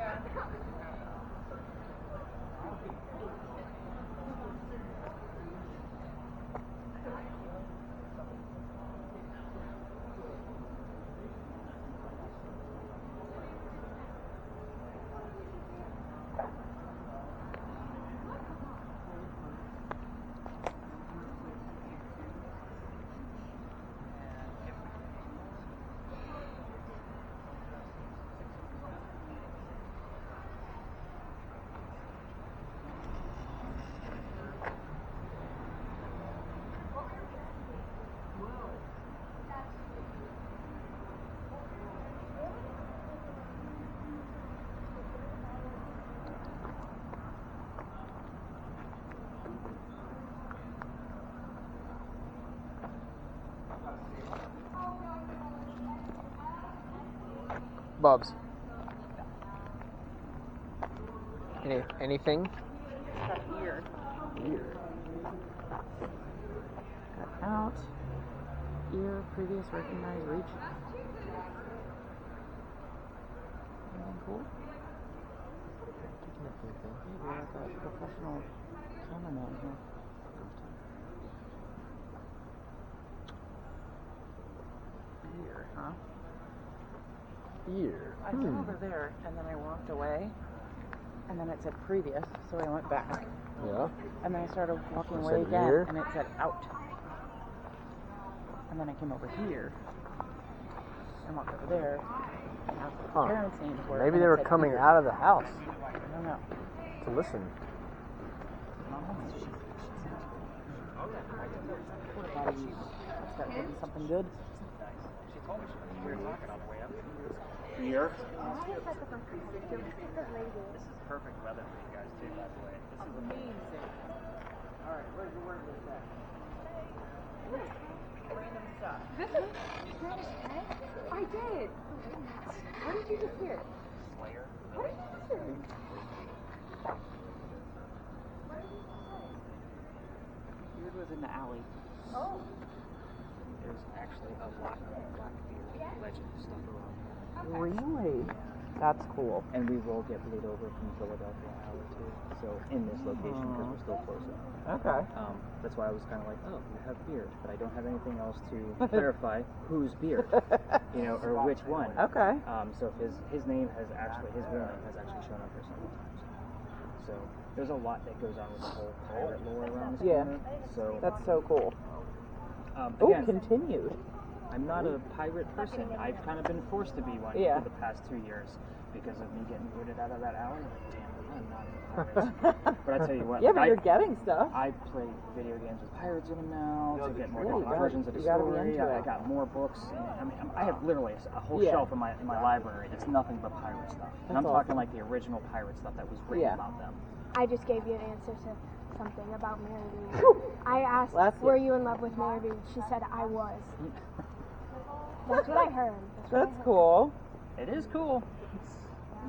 E: Bubs? Anything?
D: Got ear. Got out. Ear, previous recognized reach. Anything cool? Maybe like a professional cameraman here. Ear, huh?
E: Ear.
D: I came over there and then I walked away and then it said previous, so I went back.
E: Yeah.
D: And then I started walking
E: It
D: away
E: said
D: again
E: ear?
D: and it said out. And then I came over here and walked over there and asked what
E: Huh.
D: the parents' names were.
E: Maybe
D: and
E: they
D: it
E: were
D: said
E: coming
D: ear.
E: out of the house
D: I don't know.
E: to listen.
D: What about you? That's got to be something good.
A: She told me we were talking on the way up here.
C: Here.
A: This is perfect weather for you guys too, by the way. This is amazing.
D: Alright, where's your word list at? Random stuff.
G: This is I did. How did you just hear?
A: Slayer.
G: How did you just hear?
D: Beard was in the alley.
G: Oh.
A: There's actually a lot of Blackbeard legend stuff around here.
D: Really? That's cool.
I: And we will get bleed over from Philadelphia hour too. So in this location because we're still closer.
D: Okay.
I: That's why I was kind of like, oh, you have beard, but I don't have anything else to clarify whose beard, or which one.
D: Okay.
I: So if his name has actually, his real name has actually shown up here several times. So there's a lot that goes on with the whole pirate lore around this
D: Yeah.
I: corner. So
D: That's so cool. Oh,
I: again,
D: continued.
I: I'm not a pirate person. I've kind of been forced to be one
D: Yeah.
I: for the past 2 years because of me getting booted out of that alley. Like, damn, I'm not a pirate. But I tell you what,
D: Yeah, but
I: I,
D: you're getting stuff.
I: I play video games with pirates in them now to get more
D: Yeah, you
I: different
D: gotta-
I: versions of the
D: you gotta be
I: story.
D: into
I: I
D: it.
I: got more books. I have literally a whole
D: Yeah.
I: shelf in my library. It's nothing but pirate stuff. And I'm
D: That's
I: talking
D: awesome.
I: like the original pirate stuff that was written
D: Yeah.
I: about them.
B: I just gave you an answer to something about Mary Reed. I asked,
D: That's
B: were
D: it.
B: you in love with Mary Reed? She said, I was. That's what I heard.
D: That's cool.
I: It is cool.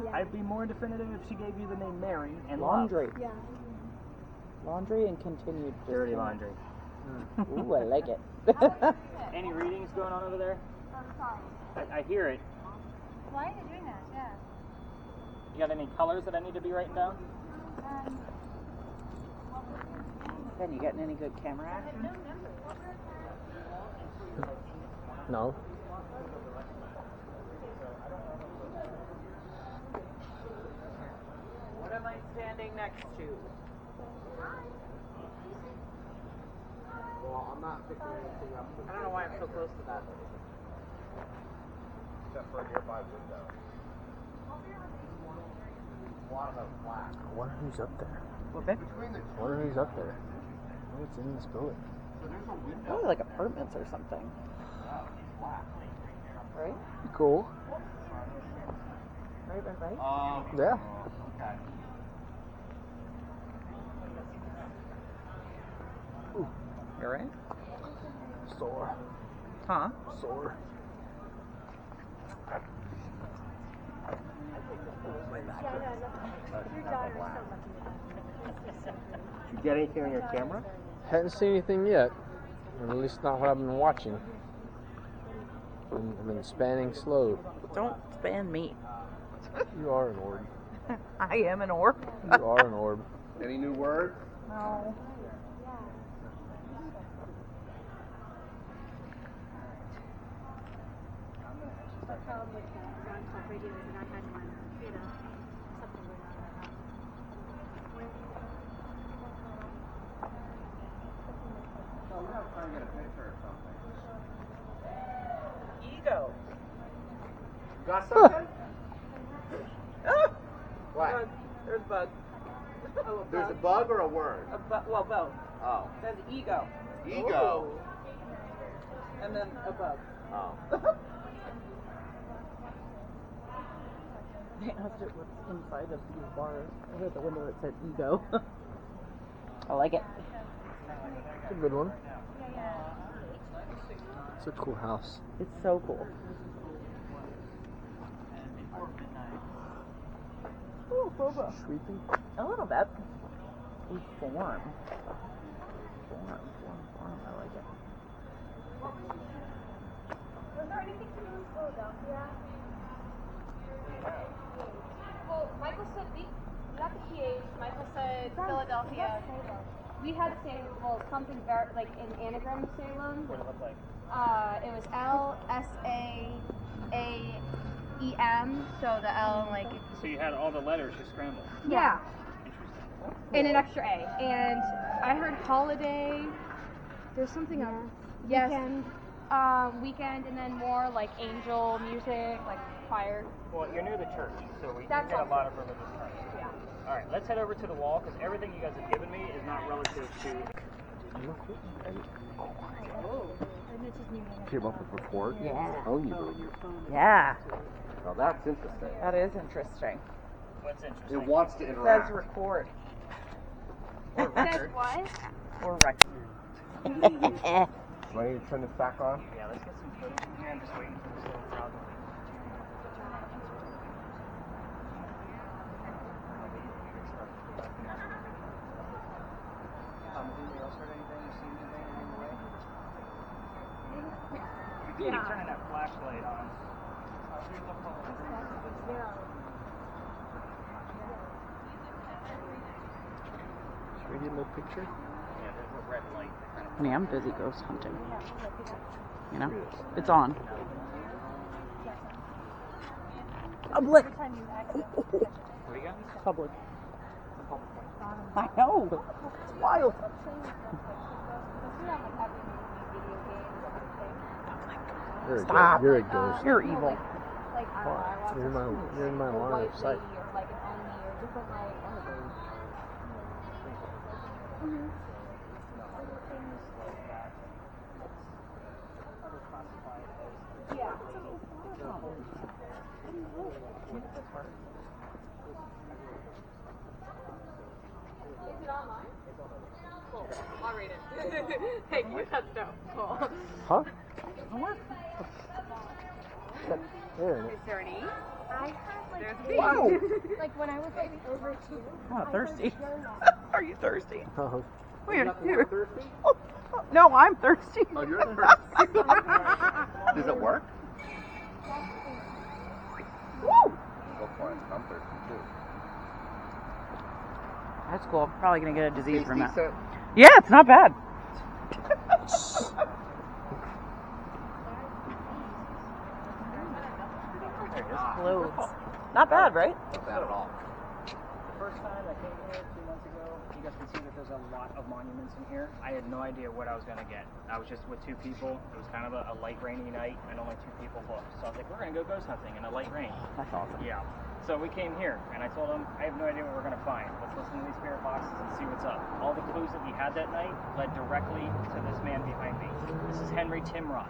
B: Yeah.
I: I'd be more definitive if she gave you the name Mary and
D: Laundry.
I: Love.
B: Yeah.
D: Laundry and continued. just
I: Dirty
D: came.
I: laundry.
D: Ooh, I like it.
A: Any readings going on over there?
G: I'm sorry.
A: I hear it.
G: Why are you doing that? Yeah.
A: You got any colors that I need to be writing down?
D: Ben, you getting any good camera action?
E: No.
D: What am I standing next to?
C: Well, I'm not picking anything up.
D: I don't know why I'm so close to that.
C: Except for a nearby window. A lot of them black.
E: I wonder who's up there.
D: What, Ben?
C: Between the
E: I wonder who's up there. What's in this building?
C: so there's a window.
D: Probably like apartments or something. Right?
E: Cool.
D: Right.
E: Yeah.
C: Okay.
D: You're right.
E: Sore.
D: Huh?
E: Sore.
C: Did you get anything on your camera?
E: Hadn't seen anything yet. Or at least not what I've been watching. I've been spanning slow.
D: Don't span me.
E: You are an orb.
D: I am an orb.
E: You are an orb.
C: Any new words?
D: No.
C: Oh, we're not trying to get a picture or something.
D: Ego.
C: You got something? What?
D: There's a bug. Oh,
C: There's a bug or a word?
D: Well, both.
C: Oh.
D: It says ego.
C: Ego.
D: And then a bug.
C: Oh.
D: They asked it what's inside of these bars. I heard the window that said ego. I like it.
E: It's a good one. It's a cool house.
D: It's so cool. Ooh, boba.
E: Sweepy.
D: A little bit. Ooh, form. Form. I like it.
B: Was there anything to do in Philadelphia?
G: Well, Michael said not the PH. Michael said Philadelphia. We had something very like in anagram Salem.
A: What did it look like?
G: It was LSAAEM. So the L like.
A: So you had all the letters just scrambled.
G: Yeah.
A: Interesting.
G: And an extra A. And I heard holiday. There's something else. Yes. Weekend, and then more like angel music, like choir.
A: Well, you're near the church, so we
G: That's
A: get a
G: all.
A: lot of religious terms.
G: Yeah.
A: All right, let's head over to the wall because everything you guys have given me is not relative to.
C: Came up with record?
D: Yeah.
C: Oh, you believe.
D: Yeah.
C: Now that's interesting.
D: That is interesting.
A: What's interesting?
C: It wants to
D: It
C: interact.
D: says record.
G: Says what?
D: Or record.
C: Ready to turn this back on?
A: Yeah, let's get some footage in here. I'm just waiting for this little crowd to leave. Has anybody else heard anything or seen anything along the way? You keep turning that flashlight on.
E: Should we get a little picture?
A: Yeah, there's a red light that kind of.
D: I mean, I'm busy ghost hunting. You know? It's on. Public.
A: What do you got?
D: Public. I know. It's wild. Stop.
E: You're a ghost.
D: You're evil.
E: Why? You're in my line of sight.
G: Is it online? Cool. I'll read it. Thank you. That's dope. Cool.
E: Huh?
G: Is there an E?
B: I had
G: There's
B: like
G: a B.
D: Wow.
B: like when I was like over 2.
D: I'm not thirsty. Are you thirsty?
E: Oh,
D: Weird. Oh, no, I'm thirsty.
C: Oh, you're thirsty. Does it work?
D: Woo!
C: Go for it. I'm thirsty too.
D: That's cool. I'm probably gonna get a disease
C: Tastes
D: from that.
C: decent.
D: Yeah, it's not bad. Clothes. Not bad, right?
C: Not bad at all.
A: The first time I came here 2 months ago, you guys can see that there's a lot of monuments in here. I had no idea what I was going to get. I was just with 2 people. It was kind of a light rainy night, and only 2 people booked. So I was like, we're going to go ghost hunting in a light rain.
D: That's awesome.
A: Yeah. So we came here, and I told them, I have no idea what we're going to find. Let's listen to these spirit boxes and see what's up. All the clues that we had that night led directly to this man behind me. This is Henry Timrod.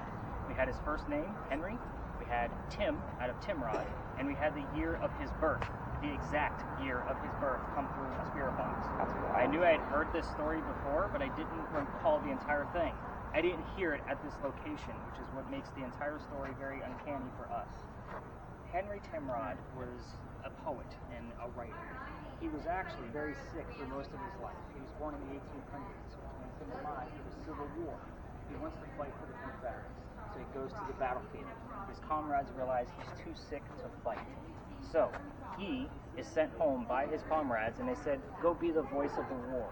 A: We had his first name, Henry. We We had Tim out of Timrod, and we had the year of his birth, the exact year of his birth, come through a spirit box. I knew I had heard this story before, but I didn't recall the entire thing. I didn't hear it at this location, which is what makes the entire story very uncanny for us. Henry Timrod was a poet and a writer. He was actually very sick for most of his life. He was born in the 1800s, which means in the mind of the Civil War. He wants to fight for the Confederates, so he goes to the battlefield. His comrades realize he's too sick to fight. So he is sent home by his comrades, and they said, go be the voice of the war.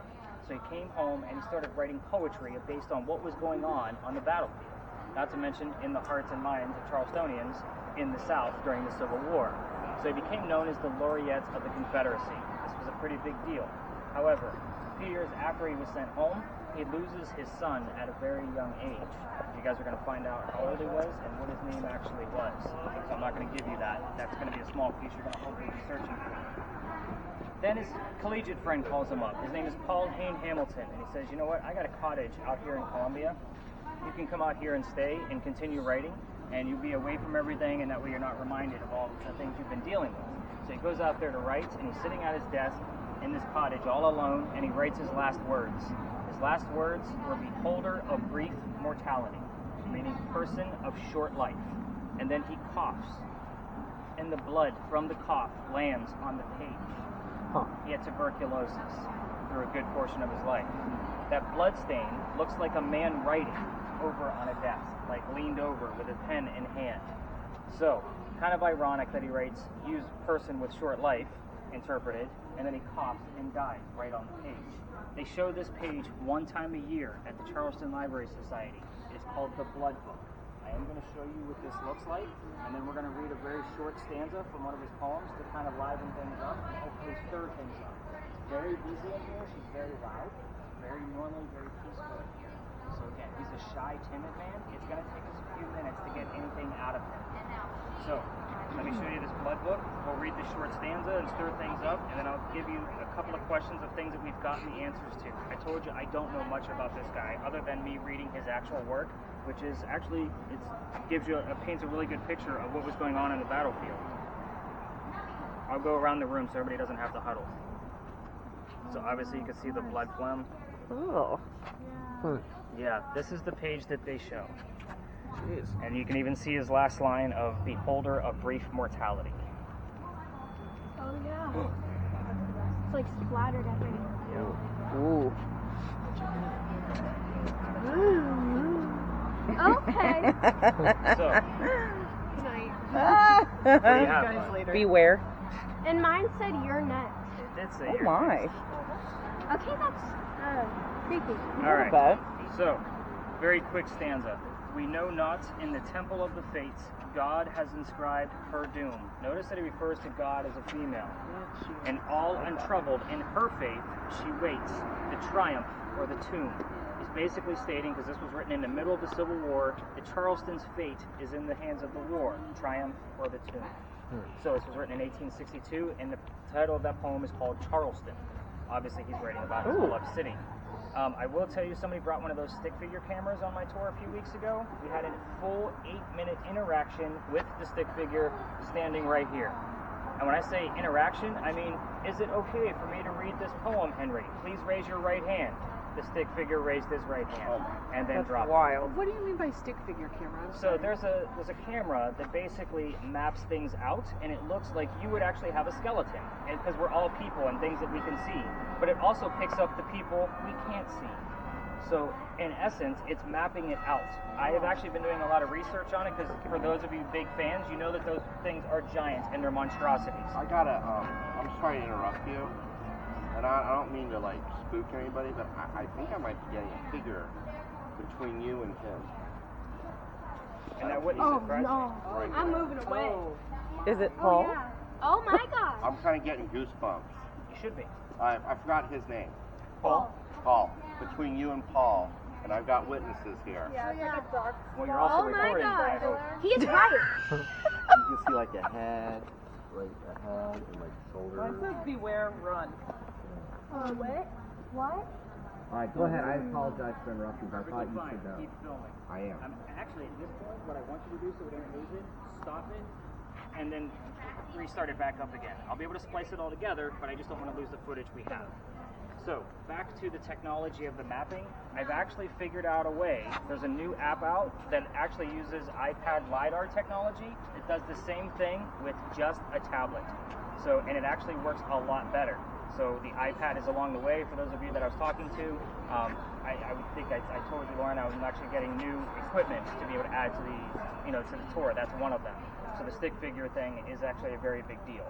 A: So he came home and he started writing poetry based on what was going on the battlefield. Not to mention in the hearts and minds of Charlestonians in the South during the Civil War. So he became known as the laureate of the Confederacy. This was a pretty big deal. However, a few years after he was sent home, he loses his son at a very young age. You guys are going to find out how old he was and what his name actually was. So I'm not going to give you that. That's going to be a small piece you're going to hopefully be searching for. Then his collegiate friend calls him up. His name is Paul Hayne Hamilton, and he says, you know what, I got a cottage out here in Columbia. You can come out here and stay and continue writing, and you'll be away from everything, and that way you're not reminded of all the things you've been dealing with. So he goes out there to write, and he's sitting at his desk in this cottage all alone, and he writes his last words. His last words were beholder of brief mortality, meaning person of short life. And then he coughs, and the blood from the cough lands on the page. He had tuberculosis through a good portion of his life. That blood stain looks like a man writing over on a desk, like leaned over with a pen in hand. So, kind of ironic that he writes, use person with short life, interpreted, and then he coughs and dies right on the page. They show this page one time a year at the Charleston Library Society. It's called the Blood Book. I am going to show you what this looks like, and then we're going to read a very short stanza from one of his poems to kind of liven things up and hopefully stir things up. Very busy in here. She's very loud, very normally very peaceful in here. So again, he's a shy, timid man. It's going to take us a few minutes to get anything out of him. So let me show you this Blood Book. We'll read the short stanza and stir things up, and then I'll give you a couple of questions of things that we've gotten the answers to. I told you I don't know much about this guy other than me reading his actual work, which is actually, paints a really good picture of what was going on in the battlefield. I'll go around the room so everybody doesn't have to huddle. So obviously you can see the blood phlegm.
D: Oh.
A: Yeah, this is the page that they show.
F: Jeez.
A: And you can even see his last line of beholder of brief mortality.
B: Oh yeah. It's like splattered everywhere.
D: Ooh.
B: Okay.
A: So,
G: Good night.
A: what do you have?
D: Beware.
B: And mine said you're next.
A: It did say
D: Oh
A: your
D: my.
A: name.
B: Okay, that's creepy.
A: All right.
D: Bad.
A: So, very quick stanza. We know not in the temple of the fates, God has inscribed her doom. Notice that he refers to God as a female. And all untroubled in her faith, she waits the triumph or the tomb. He's basically stating, because this was written in the middle of the Civil War, that Charleston's fate is in the hands of the war, triumph or the tomb. So this was written in 1862, and the title of that poem is called Charleston. Obviously, he's writing about his beloved city. I will tell you, somebody brought one of those stick figure cameras on my tour a few weeks ago. We had a full 8-minute interaction with the stick figure standing right here. And when I say interaction, I mean, is it okay for me to read this poem, Henry? Please raise your right hand. The stick figure raised his right hand and then dropped it.
D: Wild.
F: What do you mean by stick figure camera? I'm
A: So
F: sorry.
A: there's a camera that basically maps things out, and it looks like you would actually have a skeleton, because we're all people and things that we can see. But it also picks up the people we can't see. So in essence, it's mapping it out. I have actually been doing a lot of research on it, because for those of you big fans, you know that those things are giant and they're monstrosities.
C: I gotta, I'm sorry to interrupt you, and I don't mean to like spook anybody, but I think I might be getting a figure between you and Tim.
A: And that wouldn't
B: Oh
A: surprise
B: no.
C: Right
B: I'm
C: there.
B: moving away.
D: Is it Paul?
B: Yeah. Oh my god.
C: I'm kind of getting goosebumps.
A: You should be.
C: I forgot his name.
A: Paul?
C: Paul. Between you and Paul, and I've got witnesses here.
G: Yeah, it's like a dark.
A: Well, you're also
B: Oh my
A: recording, I
B: god.
A: hope.
B: He is right.
E: You can see like a head, right ahead, and like shoulders.
D: Mine says beware, run.
B: What? What?
C: All right, go ahead. I apologize for interrupting, but I thought you
A: Fine.
C: should know.
A: Keep filming.
C: I am.
A: Actually, at this point, what I want you to do so we don't lose it, stop it, and then restart it back up again. I'll be able to splice it all together, but I just don't want to lose the footage we have. So, back to the technology of the mapping. I've actually figured out a way. There's a new app out that actually uses iPad LiDAR technology. It does the same thing with just a tablet. So, and it actually works a lot better. So the iPad is along the way. For those of you that I was talking to, I would think I told you, Lauren, I was actually getting new equipment to be able to add to the, to the tour. That's one of them. So the stick figure thing is actually a very big deal.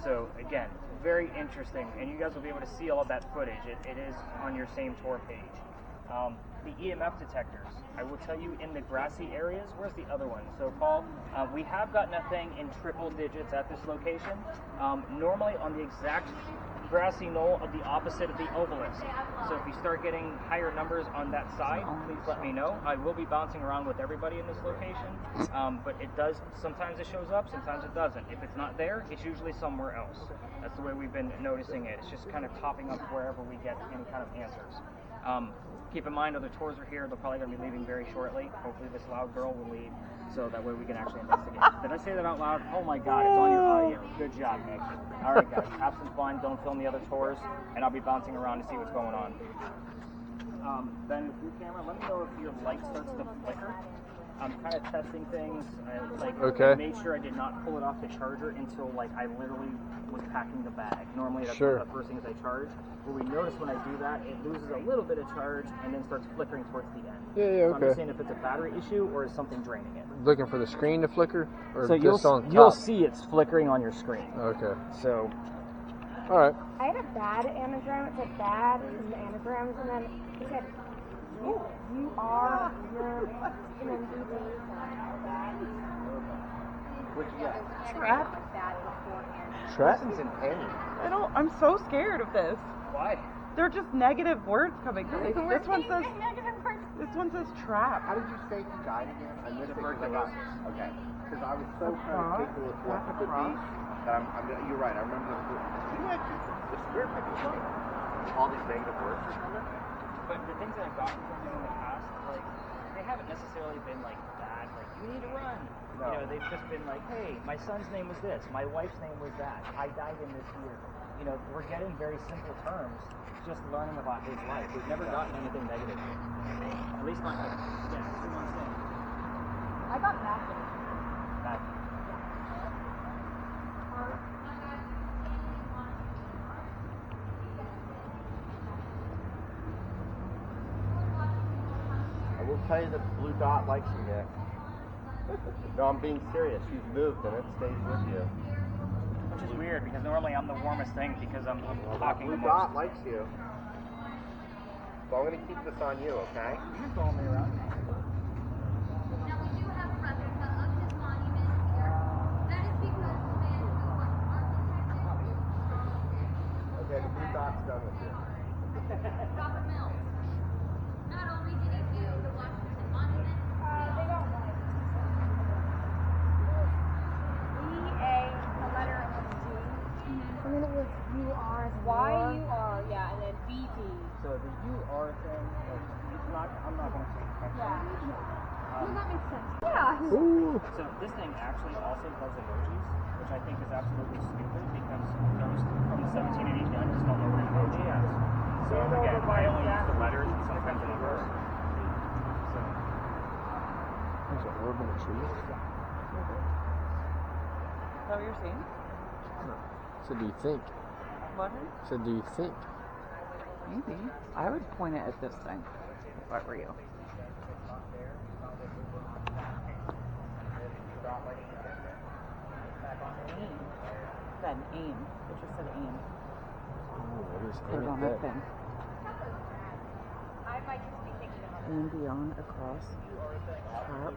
A: So again, very interesting, and you guys will be able to see all of that footage. It is on your same tour page. The EMF detectors, I will tell you, in the grassy areas, where's the other one? So Paul, we have gotten a thing in triple digits at this location. Normally on the exact grassy knoll of the opposite of the obelisk. So if you start getting higher numbers on that side, please let me know. I will be bouncing around with everybody in this location, but it does, sometimes it shows up, sometimes it doesn't. If it's not there, it's usually somewhere else. That's the way we've been noticing it. It's just kind of popping up wherever we get any kind of answers. Keep in mind, other tours are here. They're probably going to be leaving very shortly. Hopefully this loud girl will leave, so that way we can actually investigate. Did I say that out loud? Oh my God, it's on your audio. Good job, Nick. All right, guys, have some fun. Don't film the other tours, and I'll be bouncing around to see what's going on. Ben, with your camera, let me know if your light starts to flicker. I'm kind of testing things. I made sure I did not pull it off the charger until I literally was packing the bag. Normally that's one of the first things I charge. But we notice when I do that, it loses a little bit of charge and then starts flickering towards the end.
E: Yeah,
A: So I'm just seeing if it's a battery issue or is something draining it.
E: Looking for the screen to flicker, or
A: So
E: just on top?
A: you'll see it's flickering on your screen.
E: Okay.
A: So.
E: All right.
B: I had a bad anagram. It said bad in the anagrams, and then it said you are your, and then
C: What'd you get?
D: Trap.
E: Trap?
C: Person's in pain.
D: I'm so scared of this.
A: Why?
D: They're just negative words coming through. This one says trap.
C: How did you say he died again? I missed it because I got. Okay. Because I was so ridiculous what it could be that you're right. I remember you actually the spirit picture all these negative words or something.
A: But the things that I've gotten from them in the past, they haven't necessarily been bad. You need to run.
C: No.
A: They've just been hey, my son's name was this, my wife's name was that, I died in this year. We're getting very simple terms, just learning about his life. We've never gotten anything negative. At least not yet. Yeah, that's what I'm saying.
B: I got Matthew.
A: Matthew.
C: I will tell you that the blue dot likes you, Nick. No, I'm being serious. She's moved and it stays with you.
A: Which is weird because normally I'm the warmest thing because I'm talking the
C: Blue
A: most.
C: dot likes you. So I'm going to keep this on you, okay?
A: You can follow me around.
J: Now we do have a replica of this monument here. That is because the man who was architected
C: Okay, the blue dot's done with you.
J: Robert Mills. Not only did he do the Washington Monument,
B: They don't like E-A, a letter of G. And then it was U-R as Y-U-R, yeah, and then B-T.
A: So the UR thing, it's not, I'm not going to say it.
B: Yeah. Well, that makes sense. Yeah.
E: Ooh.
A: So this thing actually also does emojis, which I think is absolutely stupid because those from the 1780 guns don't know what an emoji is. So again, I only use the letters and sometimes the numbers. So
E: There's an orb in a tree.
D: Is that what you're saying?
E: So do you think?
D: What?
E: So do you think?
D: Maybe. I would point it at this thing if I were you. Then aim. It just said aim. Put it on that thing.
B: I might just be thinking about
D: Aim beyond, across,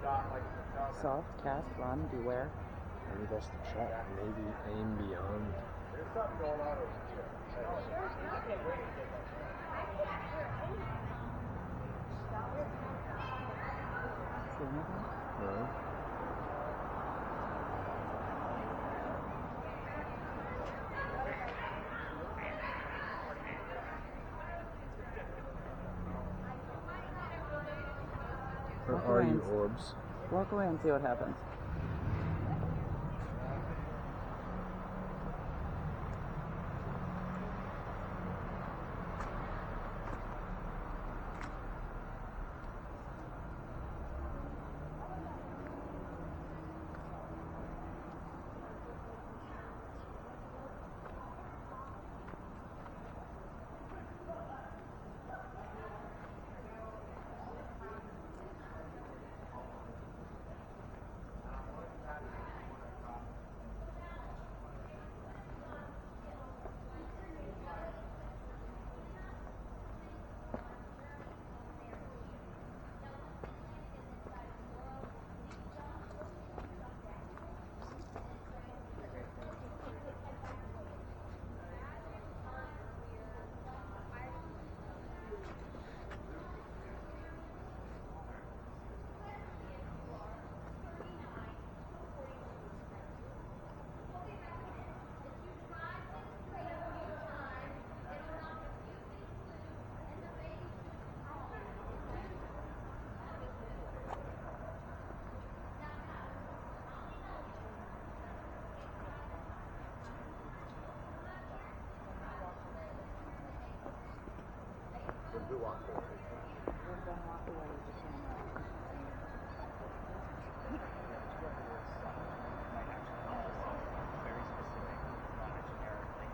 D: top, soft, cast, run, beware.
E: Maybe that's the trap. Maybe aim beyond.
D: See anything?
E: No. are
D: away
E: you,
D: and-
E: orbs?
D: Walk away and see what happens.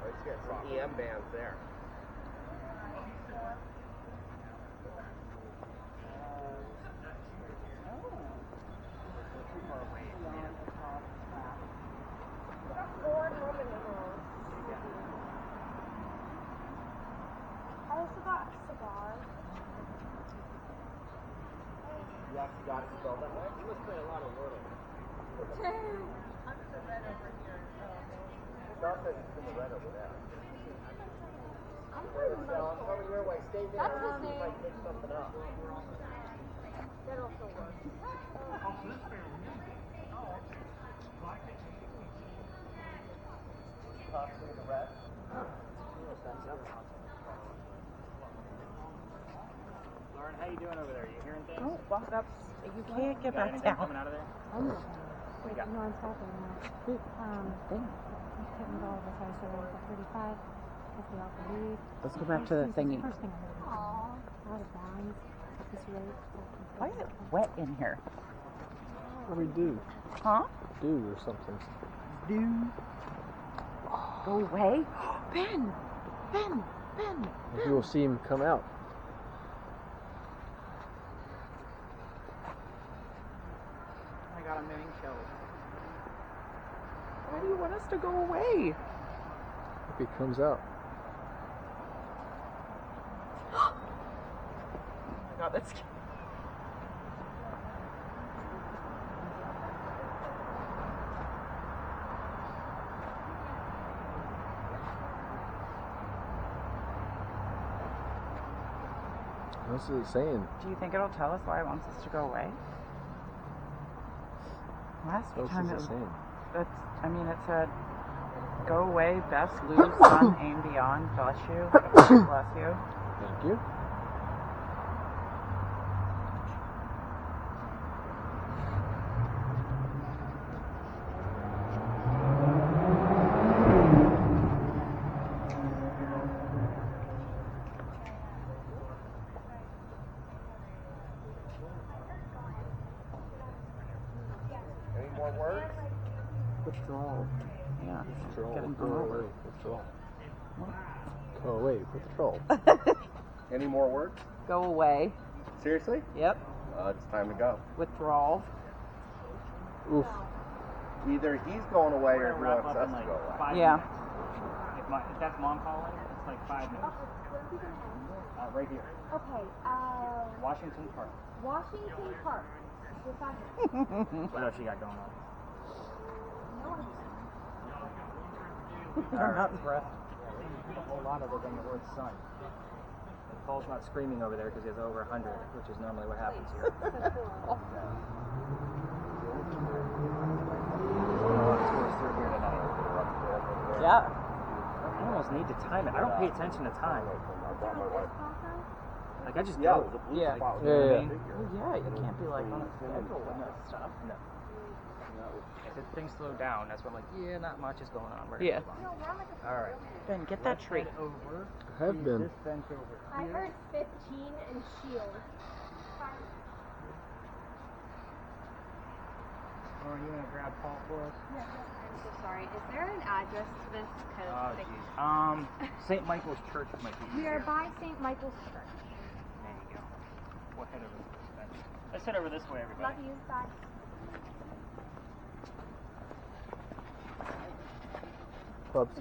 H: Let's get some EM bands there.
B: I also got a cigar.
H: You actually got it spelled that way? You must play a lot of Wordle. Star says it's in the red over there.
B: I'm pretty
H: So I'm coming your way. Stay there.
B: That's the
H: You
B: same.
H: might pick something up.
B: That also works.
H: Possibly the red.
A: Lauren, how you doing over there? You hearing things?
D: Don't walk up. You can't get
A: Got
D: back
A: anything
D: down.
A: coming out of there?
B: Wait,
A: got?
B: no, I'm stopping now. I'm hitting all of us. I started at 35 because we all believe.
D: Let's go back to the thingy.
B: First thing I heard. Aww. Out of bounds. At this rate.
D: Why is it wet in here?
E: What do we do?
D: Huh?
E: Do or something.
D: Do. Go away. Ben! Ben! Ben!
E: Maybe we'll see him come out.
D: I got him getting killed. Why do you want us to go away?
E: If he comes out.
D: Oh my god, that's
E: What's it saying?
D: Do you think it'll tell us why it wants us to go away? Last
E: What
D: time
E: else is it saying?
D: it said, go away, best lose, sun, aim beyond, bless you, bless you.
E: Thank you.
H: Any more words?
E: Withdrawal.
D: Yeah.
E: Withdrawal.
D: Getting
E: Go
D: hung
E: away.
D: over.
E: Withdrawal. Go away. Withdrawal.
C: Any more words?
D: Go away.
C: Seriously?
D: Yep.
C: It's time to go.
D: Withdrawal.
E: Oof.
C: Either he's going away
A: We're
C: or he
A: gonna wrap
C: wants
A: up
C: us
A: in
C: to
A: like
C: go away.
A: 5
D: Yeah.
A: minutes. If that's mom calling, it's like 5 minutes. Right here.
B: Okay,
A: Washington Park.
B: Washington Park. We're fine.
A: What else you got going on?
D: You're not impressed.
A: A whole lot other than the word sun. And Paul's not screaming over there because he has over 100, which is normally what happens here.
D: Yeah.
A: I almost need to time it. I don't pay attention to time.
I: Like I just
C: Yeah,
I: go.
C: the blue
D: Yeah.
C: spot was
E: Yeah,
C: a
E: yeah.
C: figure.
D: Well, yeah, you can't be like on a schedule and that stuff.
I: No. If things slow down, that's when I'm like, yeah, not much is going on. We're
D: Yeah.
I: gonna move on. All right.
D: Ben, get that tree.
I: Head over.
E: I have
I: Use
E: been.
I: This bench over
B: I
I: here.
B: heard 15 and shield.
I: Lauren, you want to grab Paul for us?
G: I'm so sorry. Is there an address to this?
I: Oh,
G: Cause
I: jeez. St. Michael's Church might be
G: we
I: easier.
G: are by St. Michael's Church.
I: There you go. We'll head over to this bench. Let's head over this way, everybody.
G: Love you. Bye.
E: Bubs.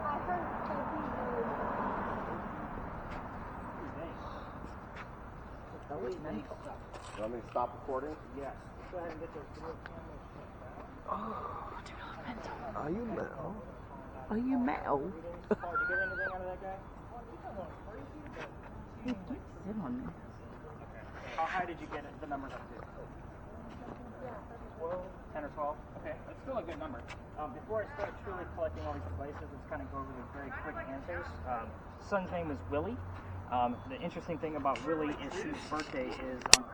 B: I heard 15
I: That was mental.
C: You want me to stop recording?
I: Yes. Go ahead and get those little cameras.
E: Are you Mel? Are you Mel?
I: Did you get anything out of that guy?
D: Sit on me.
I: How high did you get the numbers up to? 10 or 12? Okay, that's still a good number. Before I start truly collecting all these devices, let's kind of go over the very quick answers. Son's name is Willie. The interesting thing about Willie is his birthday is on